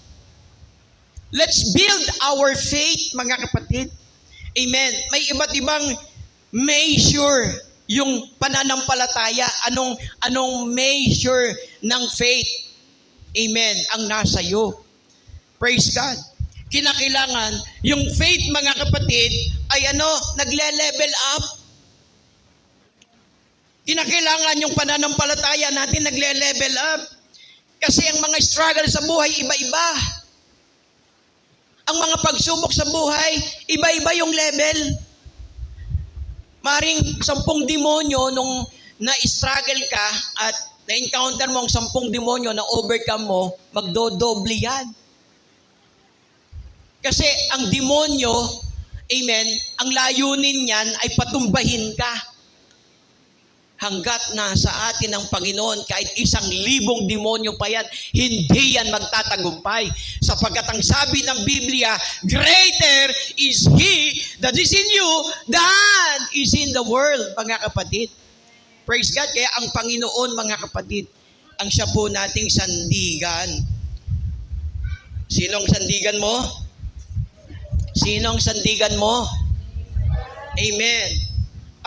Let's build our faith, mga kapatid. Amen. May iba't ibang measure yung pananampalataya. Anong measure ng faith? Amen. Ang nasa iyo. Praise God. Kinakailangan yung faith, mga kapatid, ay nagle-level up. Kinakailangan yung pananampalataya natin nagle-level up. Kasi ang mga struggle sa buhay, iba-iba. Ang mga pagsubok sa buhay, iba-iba yung level. Maring 10 demonyo nung na-struggle ka at na-encounter mo ang 10 demonyo na overcome mo, magdodoble yan. Kasi ang demonyo, amen, ang layunin niyan ay patumbahin ka. Hanggat nasa atin ang Panginoon, kahit 1,000 demonyo pa yan, hindi yan magtatagumpay. Sapagkat ang sabi ng Biblia, greater is He that is in you than is in the world, mga kapatid. Praise God. Kaya ang Panginoon, mga kapatid, ang siya po nating sandigan. Sinong sandigan mo? Sinong sandigan mo? Amen.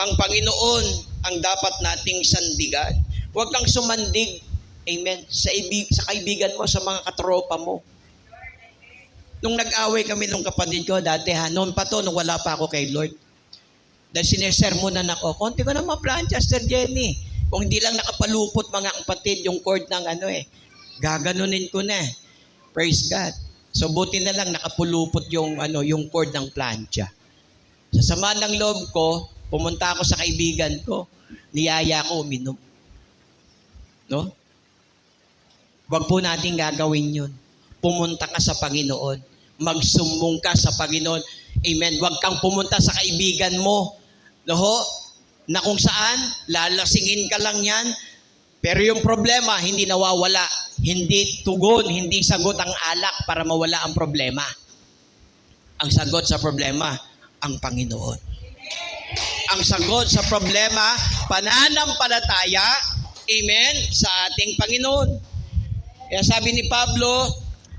Ang Panginoon ang dapat nating sandigan. Huwag kang sumandig, amen, sa kaibigan mo, sa mga katropa mo. Nung nag-away kami nung kapatid ko dati, noon pa to, nung wala pa ako kay Lord. Dahil sinesermonan ako, konti ko na ma-plancha, Sister Jenny. Kung hindi lang nakapalupot, mga kapatid, yung cord ng gaganunin ko na. Praise God. So buti na lang nakapulupot yung cord ng plancha. Sa sama ng loob ko, pumunta ako sa kaibigan ko, niyaya ko uminom. No? Huwag po natin gagawin yun. Pumunta ka sa Panginoon. Magsumbong ka sa Panginoon. Amen. Huwag kang pumunta sa kaibigan mo. No? Na kung saan, lalasingin ka lang yan. Pero yung problema, hindi nawawala. Hindi tugon, hindi sagot ang alak para mawala ang problema. Ang sagot sa problema, ang Panginoon. Ang sagot sa problema, pananampalataya, amen, sa ating Panginoon. Kaya sabi ni Pablo,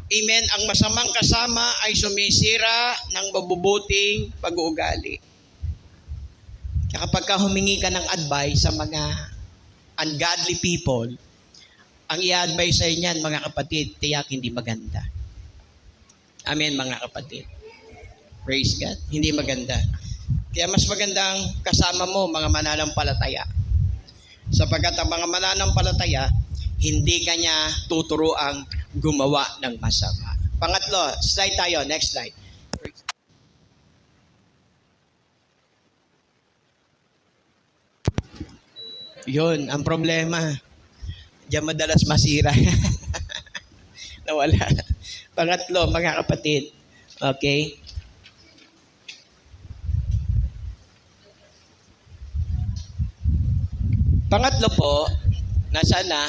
amen, ang masamang kasama ay sumisira ng mabubuting pag-uugali. Kaya kapag humingi ka ng advice sa mga ungodly people, ang i-advise sa inyan, mga kapatid, tiyak hindi maganda. Amen, mga kapatid. Praise God. Hindi maganda. Kaya mas magandang kasama mo, mga mananampalataya. Sapagkat ang mga mananampalataya, hindi kanya tuturuang gumawa ng masama. Pangatlo, slide tayo. Next slide. Yun, ang problema. Diyan madalas masira. Nawala. Pangatlo, mga kapatid. Okay? Pangatlo po, nasaan na?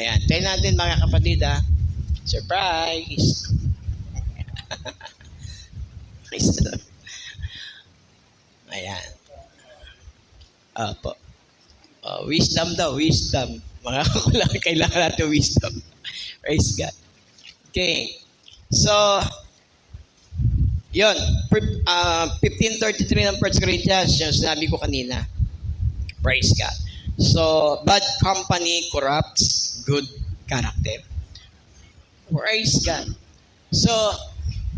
Ayan, tayo natin mga kapatid ha. Surprise! Ayan. Opo. Wisdom daw, wisdom. Mga kailangan natin wisdom. Praise God. Okay. So, yun. 15:33 ng 1 Corinthians, yung sinabi ko kanina. Praise God. So, bad company corrupts good character. Praise God. So,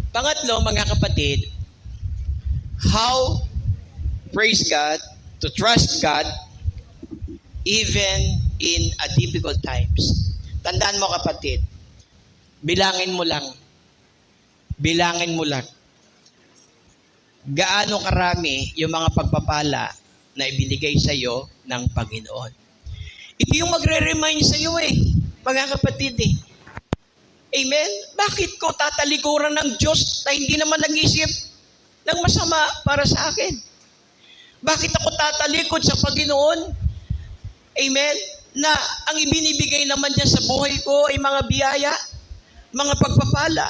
pangatlo, mga kapatid, how, praise God, to trust God even in a difficult times. Tandaan mo, kapatid, bilangin mo lang. Bilangin mo lang. Gaano karami yung mga pagpapala na ibinigay sa iyo ng Panginoon. Ito yung magre-remind sa iyo mga kapatid Amen? Bakit ko tatalikuran ng Diyos na hindi naman nag-isip ng masama para sa akin? Bakit ako tatalikod sa Panginoon? Amen? Na ang ibinibigay naman niya sa buhay ko ay mga biyaya, mga pagpapala.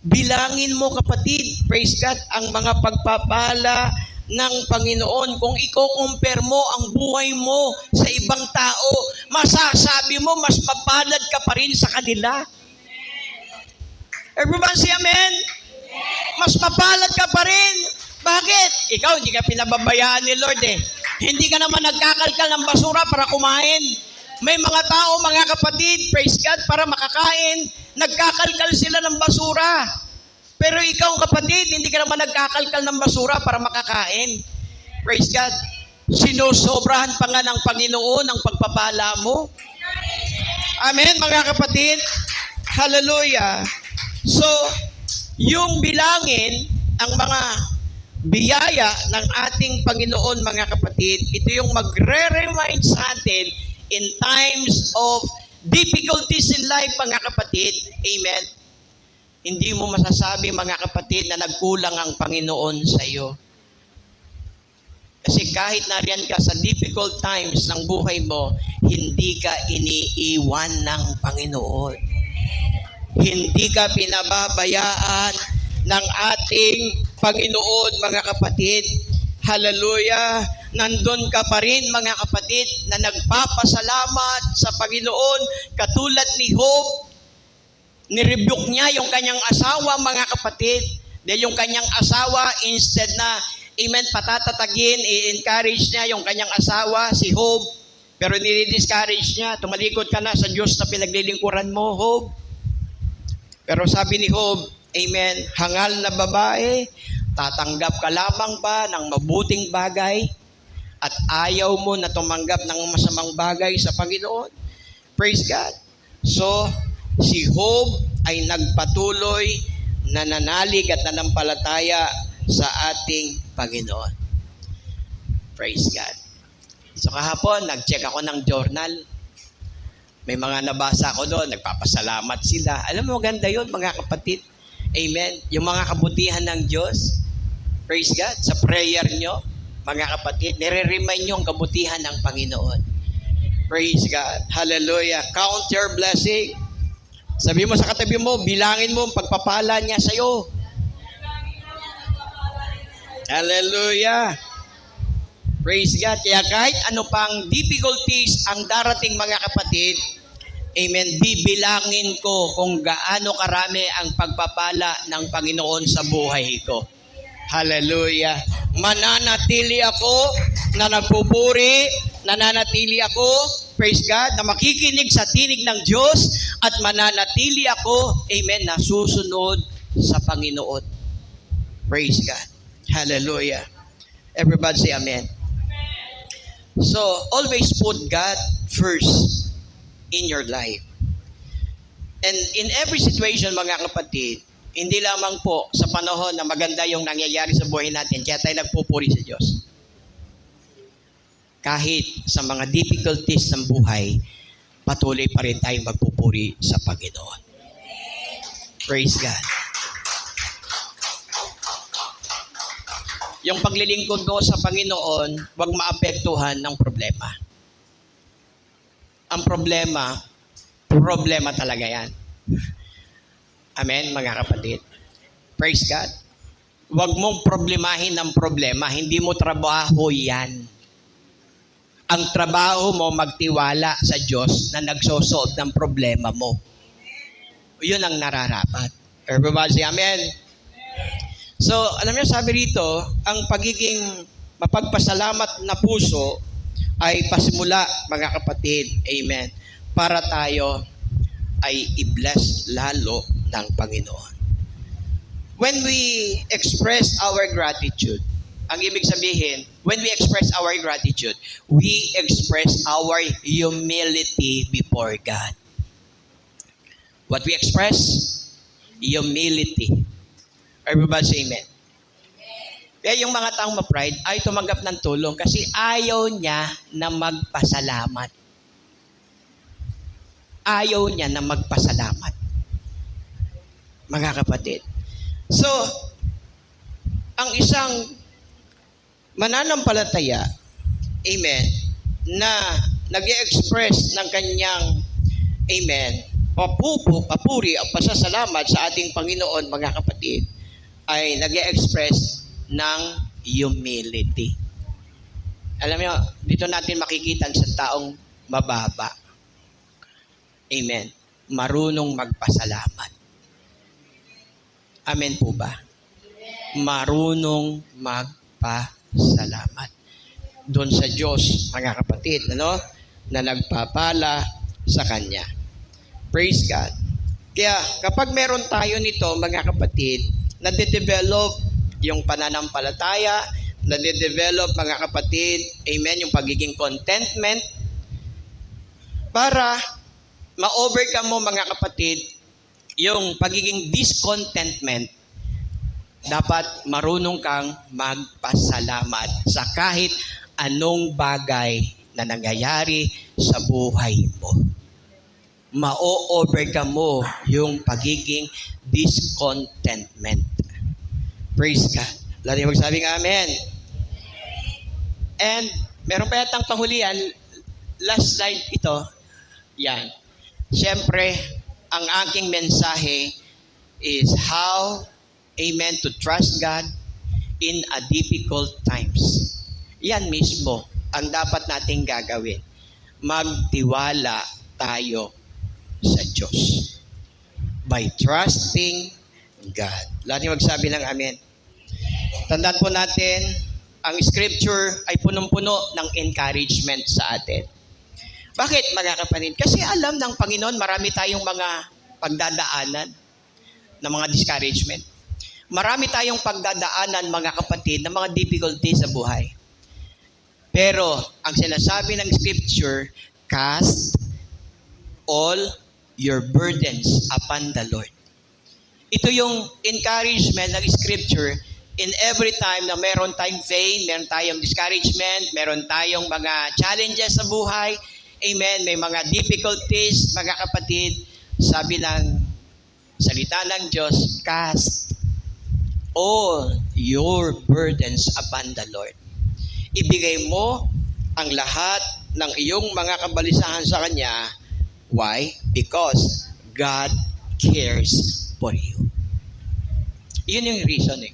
Bilangin mo, kapatid, praise God, ang mga pagpapala ng Panginoon. Kung i-compare mo ang buhay mo sa ibang tao, masasabi mo, mas mapalad ka pa rin sa kanila. Everyone say amen? Mas mapalad ka pa rin. Bakit? Ikaw, hindi ka pinababayaan ni Lord Hindi ka naman nagkakalkal ng basura para kumain. May mga tao, mga kapatid, praise God, para makakain, nagkakalkal sila ng basura. Pero ikaw, kapatid, hindi ka naman nagkakalkal ng basura para makakain. Praise God. Sinusobrahan pa nga ng Panginoon ang pagpapala mo. Amen, mga kapatid. Hallelujah. So, yung bilangin ang mga biyaya ng ating Panginoon, mga kapatid, ito yung magre-remind sa atin in times of difficulties in life, mga kapatid. Amen. Hindi mo masasabi, mga kapatid, na nagkulang ang Panginoon sa iyo. Kasi kahit nariyan ka sa difficult times ng buhay mo, hindi ka iniiwan ng Panginoon. Hindi ka pinababayaan ng ating Panginoon, mga kapatid. Hallelujah! Nandun ka pa rin, mga kapatid, na nagpapasalamat sa Panginoon, katulad ni Job. Nirebuke niya yung kanyang asawa, mga kapatid. Dahil yung kanyang asawa, instead na, amen, patatatagin, i-encourage niya yung kanyang asawa, si Job. Pero nire-discourage niya, tumalikod ka na sa Diyos na pinaglilingkuran mo, Job. Pero sabi ni Job, amen, hangal na babae, tatanggap ka lamang ba ng mabuting bagay at ayaw mo na tumanggap ng masamang bagay sa Panginoon? Praise God. So, si Job ay nagpatuloy na nanalig at nanampalataya sa ating Panginoon. Praise God. So kahapon, nag-check ako ng journal. May mga nabasa ko doon, nagpapasalamat sila. Alam mo, maganda yun, mga kapatid. Amen. Yung mga kabutihan ng Diyos. Praise God. Sa prayer nyo, mga kapatid, nire-remind nyo ang kabutihan ng Panginoon. Praise God. Hallelujah. Count your blessing. Sabi mo sa katabi mo, bilangin mo ang pagpapala niya sa iyo. Hallelujah. Praise God. Kaya kahit ano pang difficulties ang darating mga kapatid, amen, bibilangin ko kung gaano karami ang pagpapala ng Panginoon sa buhay ko. Hallelujah. Mananatili ako na nagpupuri, nananatili ako, praise God, na makikinig sa tinig ng Diyos at mananatili ako, amen, na susunod sa Panginoon. Praise God. Hallelujah. Everybody say amen. So, always put God first in your life. And in every situation, mga kapatid, hindi lamang po sa panahon na maganda yung nangyayari sa buhay natin, kaya tayo nagpupuri sa Diyos. Kahit sa mga difficulties ng buhay, patuloy pa rin tayong magpupuri sa Panginoon. Praise God. Yung paglilingkod mo sa Panginoon, huwag maapektuhan ng problema. Ang problema talaga yan. Amen, mga kapatid. Praise God. Huwag mong problemahin ng problema. Hindi mo trabaho yan. Ang trabaho mo, magtiwala sa Diyos na nagsosolve ng problema mo. Yun ang nararapat. Everybody say amen. So, alam niyo, sabi rito, ang pagiging mapagpasalamat na puso ay pasimula, mga kapatid. Amen. Para tayo ay i-bless lalo ng Panginoon. When we express our gratitude, ang ibig sabihin, when we express our gratitude, we express our humility before God. What we express? Humility. Everybody say amen. Kaya yung mga taong ma-pride ay tumanggap ng tulong kasi ayaw niya na magpasalamat. Ayaw niya na magpasalamat. Mga kapatid. So, ang isang mananampalataya, amen, na nag-i-express ng kanyang, amen, papuri at pasasalamat sa ating Panginoon, mga kapatid, ay nag-i-express ng humility. Alam niyo, dito natin makikita ang isang taong mababa. Amen. Marunong magpasalamat. Amen po ba? Marunong magpasalamat. Doon sa Diyos, mga kapatid, na nagpapala sa Kanya. Praise God. Kaya kapag meron tayo nito, mga kapatid, nade-develop yung pananampalataya, nade-develop, mga kapatid, amen, yung pagiging contentment, para ma-overcome mo, mga kapatid, yung pagiging discontentment, dapat marunong kang magpasalamat sa kahit anong bagay na nangyayari sa buhay mo. Ma-overcome mo yung pagiging discontentment. Praise God. Lalo yung magsabi ng amen. And meron pa yatang pahulian, last slide ito, yan. Siyempre, ang aking mensahe is how, amen, to trust God in a difficult times. Yan mismo ang dapat nating gagawin. Magtiwala tayo sa Diyos by trusting God. Lahat yung magsabi ng amen. Tandaan po natin, ang scripture ay punong-puno ng encouragement sa atin. Bakit, mga kapatid? Kasi alam ng Panginoon, marami tayong mga pagdadaanan ng mga discouragement. Marami tayong pagdadaanan, mga kapatid, ng mga difficulties sa buhay. Pero, ang sinasabi ng scripture, cast all your burdens upon the Lord. Ito yung encouragement ng scripture in every time na meron tayong pain, meron tayong discouragement, meron tayong mga challenges sa buhay, amen, may mga difficulties, mga kapatid, sabi ng salita ng Diyos, cast all your burdens upon the Lord. Ibigay mo ang lahat ng iyong mga kabalisahan sa Kanya. Why? Because God cares for you. Yun yung reason eh.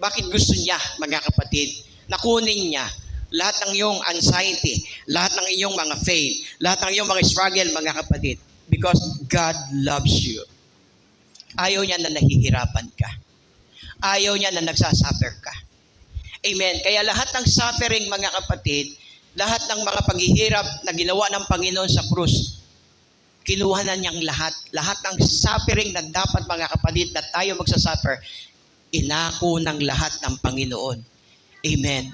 Bakit gusto niya, mga kapatid, na kunin niya lahat ng iyong anxiety, lahat ng iyong mga faith, lahat ng iyong mga struggle, mga kapatid? Because God loves you. Ayaw niya na nahihirapan ka. Ayaw niya na nagsasuffer ka. Amen. Kaya lahat ng suffering, mga kapatid, lahat ng mga paghihirap na ginawa ng Panginoon sa krus, kinuha na niyang lahat. Lahat ng suffering na dapat, mga kapatid, na tayo magsasuffer, inako ng lahat ng Panginoon. Amen.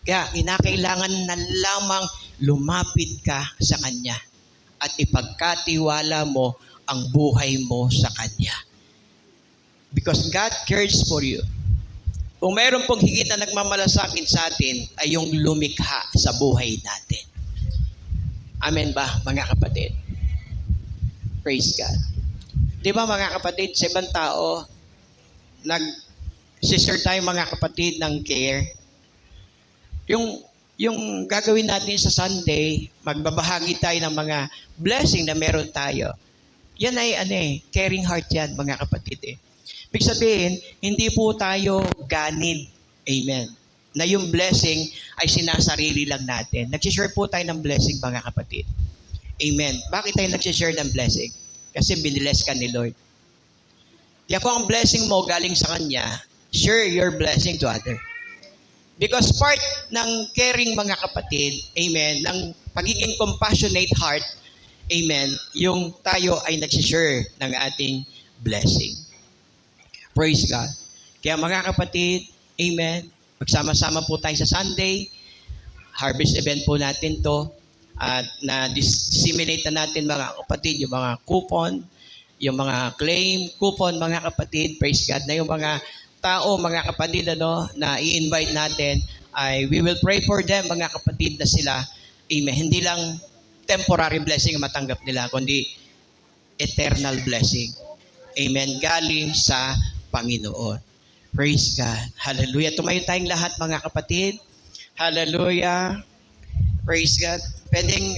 Kaya kinakailangan na lamang lumapit ka sa Kanya at ipagkatiwala mo ang buhay mo sa Kanya. Because God cares for you. Kung mayroon pong higit na nagmamalasakit sa atin, ay yung lumikha sa buhay natin. Amen ba, mga kapatid? Praise God. Di ba, mga kapatid, sa ibang tao, nag-share tayo, mga kapatid, ng care. Yung gagawin natin sa Sunday, magbabahagi tayo ng mga blessing na meron tayo. Yan ay caring heart yan, mga kapatid. Ibig sabihin, hindi po tayo ganid. Amen. Na yung blessing ay sinasarili lang natin. Nagsishare po tayo ng blessing, mga kapatid. Amen. Bakit tayo nagsishare ng blessing? Kasi binibless ka ni Lord. Kaya kung ang blessing mo galing sa Kanya, share your blessing to others. Because part ng caring, mga kapatid, amen, ng pagiging compassionate heart, amen, yung tayo ay nagsishare ng ating blessing. Praise God. Kaya, mga kapatid, amen, magsama-sama po tayo sa Sunday, harvest event po natin to, at na-disseminate na natin, mga kapatid, yung mga coupon, yung mga claim coupon, mga kapatid, praise God, na yung mga tao, mga kapatid, na i-invite natin, ay we will pray for them, mga kapatid, na sila, amen, hindi lang temporary blessing matanggap nila, kundi eternal blessing. Amen. Galing sa Panginoon. Praise God. Hallelujah. Tumayo tayong lahat, mga kapatid. Hallelujah. Praise God. Pwedeng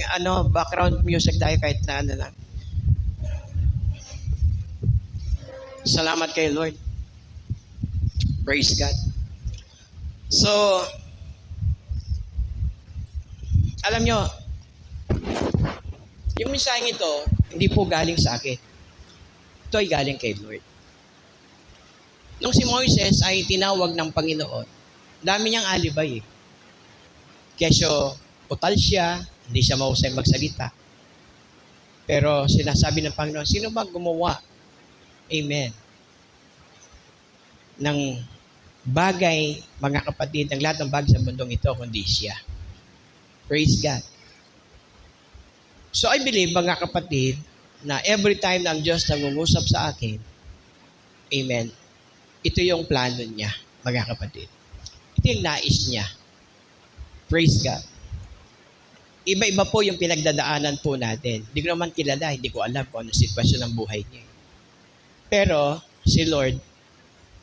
background music tayo kahit na lang. Salamat kay Lord. Praise God. So, alam nyo, yung mensaheng ito, hindi po galing sa akin. Ito ay galing kay Lord. Nung si Moises ay tinawag ng Panginoon, dami niyang alibay . Kesyo, utal siya, hindi siya mahusay magsalita. Pero sinasabi ng Panginoon, sino ba gumawa? Amen. Ng bagay, mga kapatid, ng lahat ng bagay sa mundong ito, kundi siya. Praise God. So I believe, mga kapatid, na every time na ang Diyos nangungusap sa akin, amen, ito yung plano niya, mga kapatid. Ito yung nais niya. Praise God. Iba-iba po yung pinagdadaanan po natin. Hindi ko naman kilala, hindi ko alam kung ano sitwasyon ng buhay niya. Pero si Lord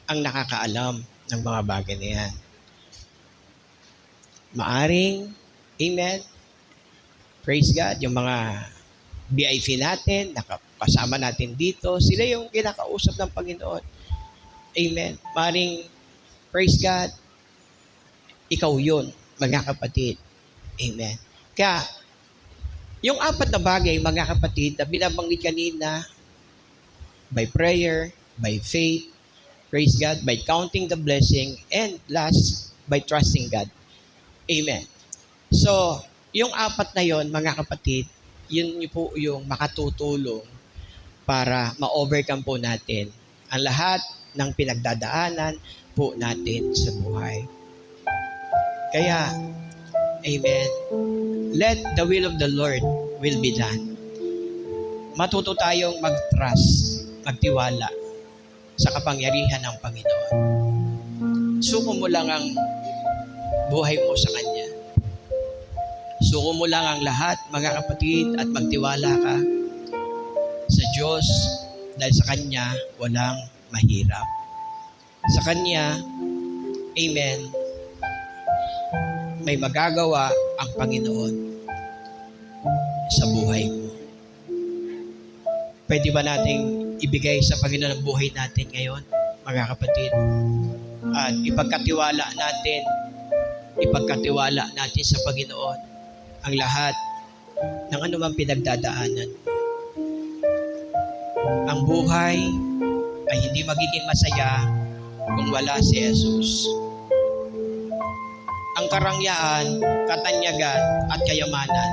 ang nakakaalam ng mga bagay na yan. Maaring, amen, praise God, yung mga VIP natin, nakasama natin dito, sila yung kinakausap ng Panginoon. Amen. Maring, praise God, ikaw yun, mga kapatid. Amen. Kaya, yung apat na bagay, mga kapatid, na binabanggit kanina, by prayer, by faith, praise God, by counting the blessing, and last, by trusting God. Amen. So, yung apat na yon, mga kapatid, yun po yung makatutulong para ma-overcome po natin ang lahat ng pinagdadaanan po natin sa buhay. Kaya, amen, let the will of the Lord will be done. Matuto tayong mag-trust, magtiwala sa kapangyarihan ng Panginoon. Suko mo lang ang buhay mo sa Kanya. Suko mo lang ang lahat, mga kapatid, at magtiwala ka sa Diyos dahil sa Kanya walang mahirap. Sa Kanya, amen, may magagawa ang Panginoon sa buhay mo. Pwede ba nating ibigay sa Panginoon ang buhay natin ngayon, mga kapatid? at ipagkatiwala natin sa Panginoon ang lahat ng anumang pinagdadaanan. Ang buhay ay hindi magiging masaya kung wala si Jesus. Ang karangyaan, katanyagan at kayamanan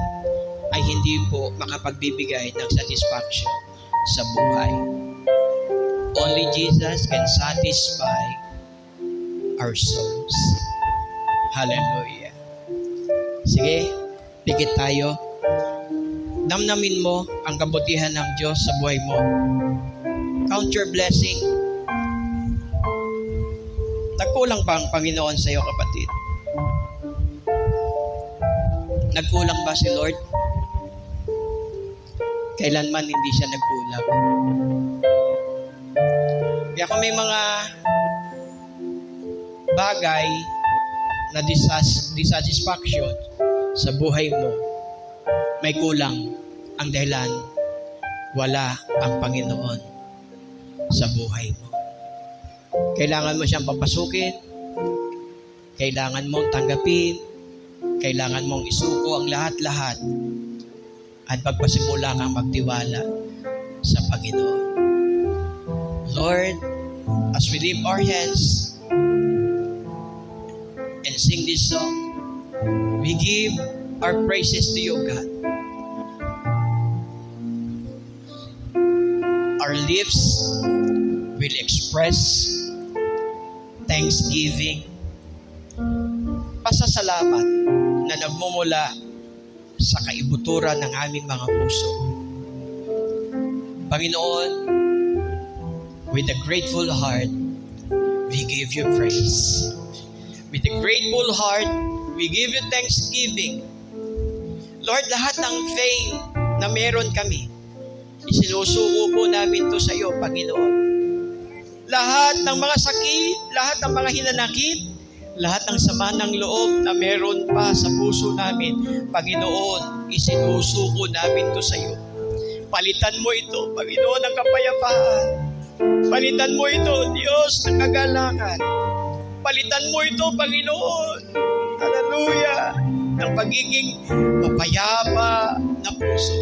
ay hindi po makapagbibigay ng satisfaction sa buhay. Only Jesus can satisfy our souls. Hallelujah. Sige, pikit tayo. Damdamin mo ang kabutihan ng Diyos sa buhay mo. Count your blessing. Nagkulang ba ang Panginoon sa iyo, kapatid? Nagkulang ba si Lord? Kailanman hindi siya nagkulang. Kaya kung may mga bagay na dissatisfaction sa buhay mo, may kulang. Ang dahilan, wala ang Panginoon sa buhay mo. Kailangan mo siyang papasukin, kailangan mong tanggapin, kailangan mong isuko ang lahat-lahat at magpasimula kang magtiwala sa Panginoon. Lord, as we lift our hands and sing this song, we give our praises to you, God. Our lips will express thanksgiving, pasasalamat na nagmumula sa kaibuturan ng aming mga puso. Panginoon, with a grateful heart, we give you praise. With a grateful heart, we give you thanksgiving. Lord, lahat ng fame na meron kami, isinusuko po namin to sa iyo, Panginoon. Lahat ng mga sakit, lahat ng mga hinanakit, lahat ng sama ng loob na meron pa sa puso namin, Panginoon, isinusuko namin to sa iyo. Palitan mo ito, Panginoon, ng kapayapaan. Palitan mo ito, Diyos, ng kagalakan. Palitan mo ito, Panginoon. Hallelujah. Ng pagiging mapayapa na puso.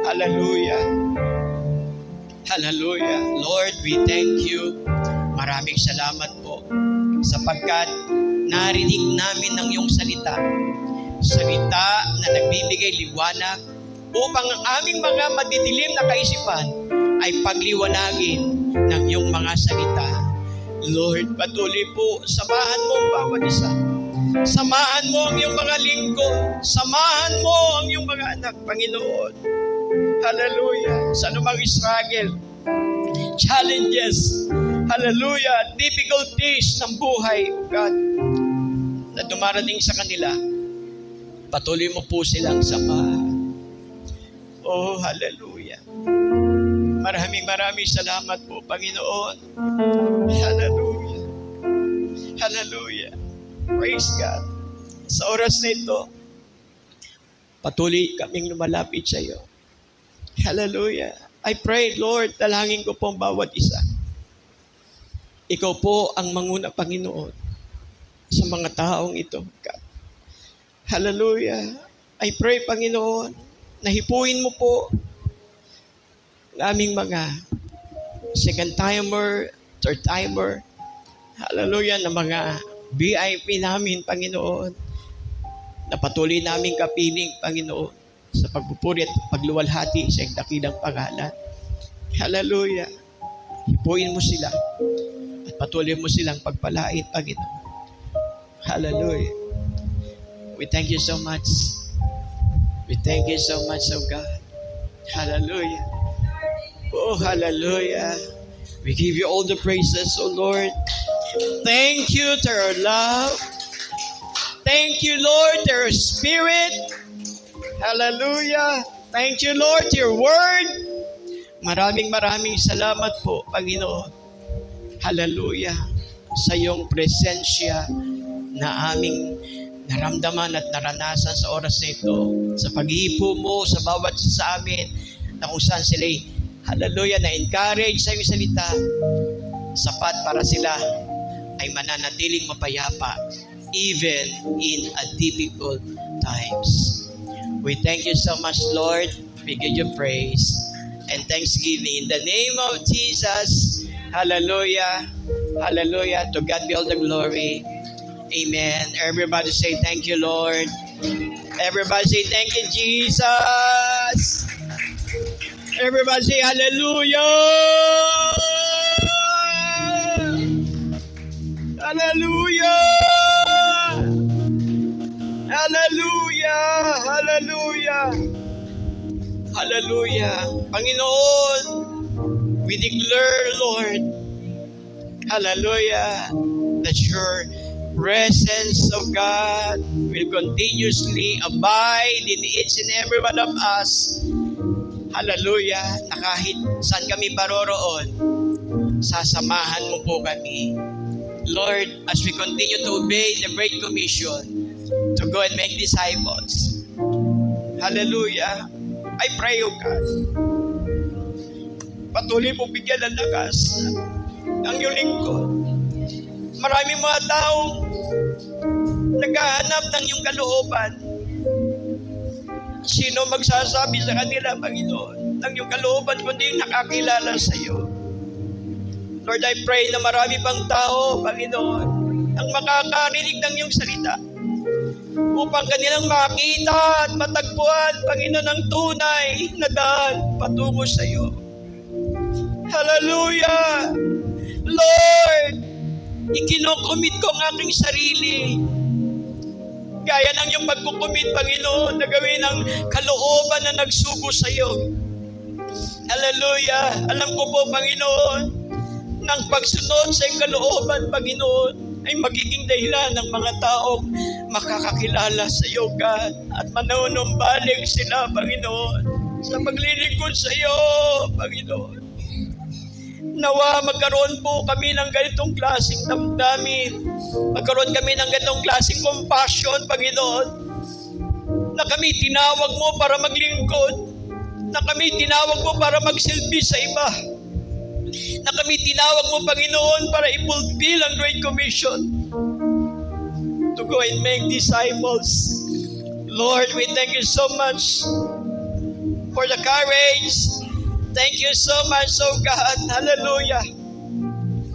Hallelujah. Hallelujah. Lord, we thank you. Maraming salamat po sapagkat narinig namin ng iyong salita. Salita na nagbibigay liwanag upang ang aming mga madidilim na kaisipan ay pagliwanagin ng iyong mga salita. Lord, patuloy po, samahan mo ang bawat isa. Samahan mo ang iyong mga lingkod. Samahan mo ang iyong mga anak, Panginoon. Hallelujah. Sa anumang struggle, challenges, hallelujah, difficulties ng buhay, O God, na dumarating sa kanila, patuloy mo po silang samahan. Oh, hallelujah. Maraming salamat po, Panginoon. Hallelujah. Hallelujah. Praise God. Sa oras na ito, patuloy kaming lumalapit sa iyo. Hallelujah. I pray, Lord, dalangin ko po ang bawat isa. Ikaw po ang manguna, Panginoon, sa mga taong ito, God. Hallelujah. I pray, Panginoon, na hipuin mo po ang aming mga second timer, third timer, hallelujah, na mga VIP namin, Panginoon, na patuloy naming kapiling, Panginoon, sa pagpupuri at pagluwalhati sa iyong dakilang pangalan. Hallelujah. Hipuin mo sila at patuloy mo silang pagpalain, Panginoon. Hallelujah. We thank you so much. We thank you so much, oh God. Hallelujah. Oh, hallelujah. We give you all the praises, oh Lord. Thank you to our love. Thank you, Lord, to your Spirit. Hallelujah. Thank you, Lord, to your word. Maraming salamat po, Panginoon. Hallelujah. Sa iyong presensya na aming naramdaman at naranasan sa oras na ito. Sa pag-ihipo mo sa bawat sa amin na kung saan sila, hallelujah, na-encourage sa iyong salita. sapat para sila ay mananatiling mapayapa even in a difficult times. We thank you so much, Lord. We give you praise and thanksgiving in the name of Jesus. Hallelujah. Hallelujah. To God be all the glory. Amen. Everybody say thank you, Lord. Everybody say thank you, Jesus. Everybody say hallelujah. Hallelujah. Hallelujah. Hallelujah. Hallelujah. Panginoon, we declare, Lord, hallelujah, that your presence of God will continuously abide in each and every one of us. Hallelujah, na kahit saan kami paroroon, sasamahan mo po kami. Lord, as we continue to obey the Great Commission to go and make disciples. Hallelujah. I pray, O God, patuloy mo bigyan ng lakas ang iyong lingkod. Maraming mga taong naghahanap ng iyong kalooban. Sino magsasabi sa kanila, Panginoon, ng iyong kalooban kundi nakakilala sa iyo? Lord, I pray na marami pang tao, Panginoon, ang makakarinig ng iyong salita upang kanilang makita at matagpuan, Panginoon, ang tunay na daan patungo sa iyo. Hallelujah! Lord, ikinocommit ko ang aking sarili. Gaya ng iyong pagkukumit, Panginoon, na gawin ang kalooban na nagsugo sa iyo. Hallelujah! Alam ko po, Panginoon, ng pagsunod sa iyong kalooban, Panginoon, ay magiging dahilan ng mga taong makakakilala sa iyo, God, at manunumbalik sila, Panginoon, sa paglilingkod sa iyo, Panginoon. Nawa magkaroon po kami ng ganitong klaseng damdamin. Magkaroon kami ng ganitong klaseng compassion, Panginoon, na kami tinawag mo para maglingkod, na kami tinawag mo para magsilbi sa iba, na kami tinawag mo, Panginoon, para i-fulfill ang Great Commission to go and make disciples. Lord, we thank you so much for the courage. Thank you so much, oh God. Hallelujah.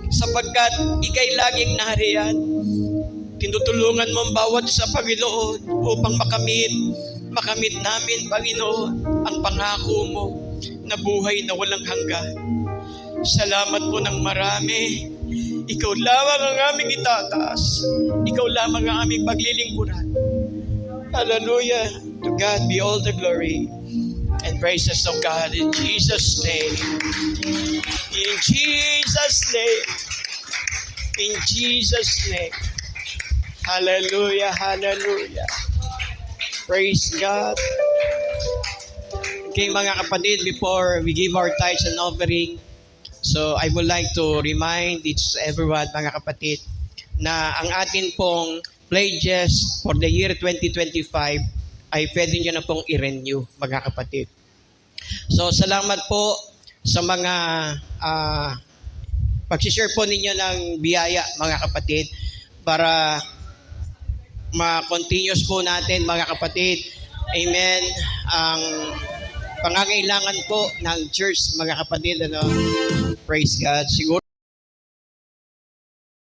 Sapagkat ikay laging nariyan. Tinutulungan mo ang bawat sa Panginoon upang makamit namin, Panginoon, ang pangako mo na buhay na walang hanggan. Salamat po ng marami. Ikaw lamang ang aming itataas. Ikaw lamang ang aming paglilingkuran. Hallelujah. To God be all the glory and praises of God in Jesus' name. In Jesus' name. In Jesus' name. Hallelujah. Hallelujah. Praise God. Okay, mga kapatid, before we give our tithes and offering, so I would like to remind everyone, mga kapatid, na ang atin pong pledges for the year 2025 ay pwede nyo na pong i-renew, mga kapatid. So salamat po sa mga pag-share po ninyo ng biyaya, mga kapatid, para ma-continuous po natin, mga kapatid. Amen. Ang pangangailangan po ng church, mga kapatid, praise God. Siguro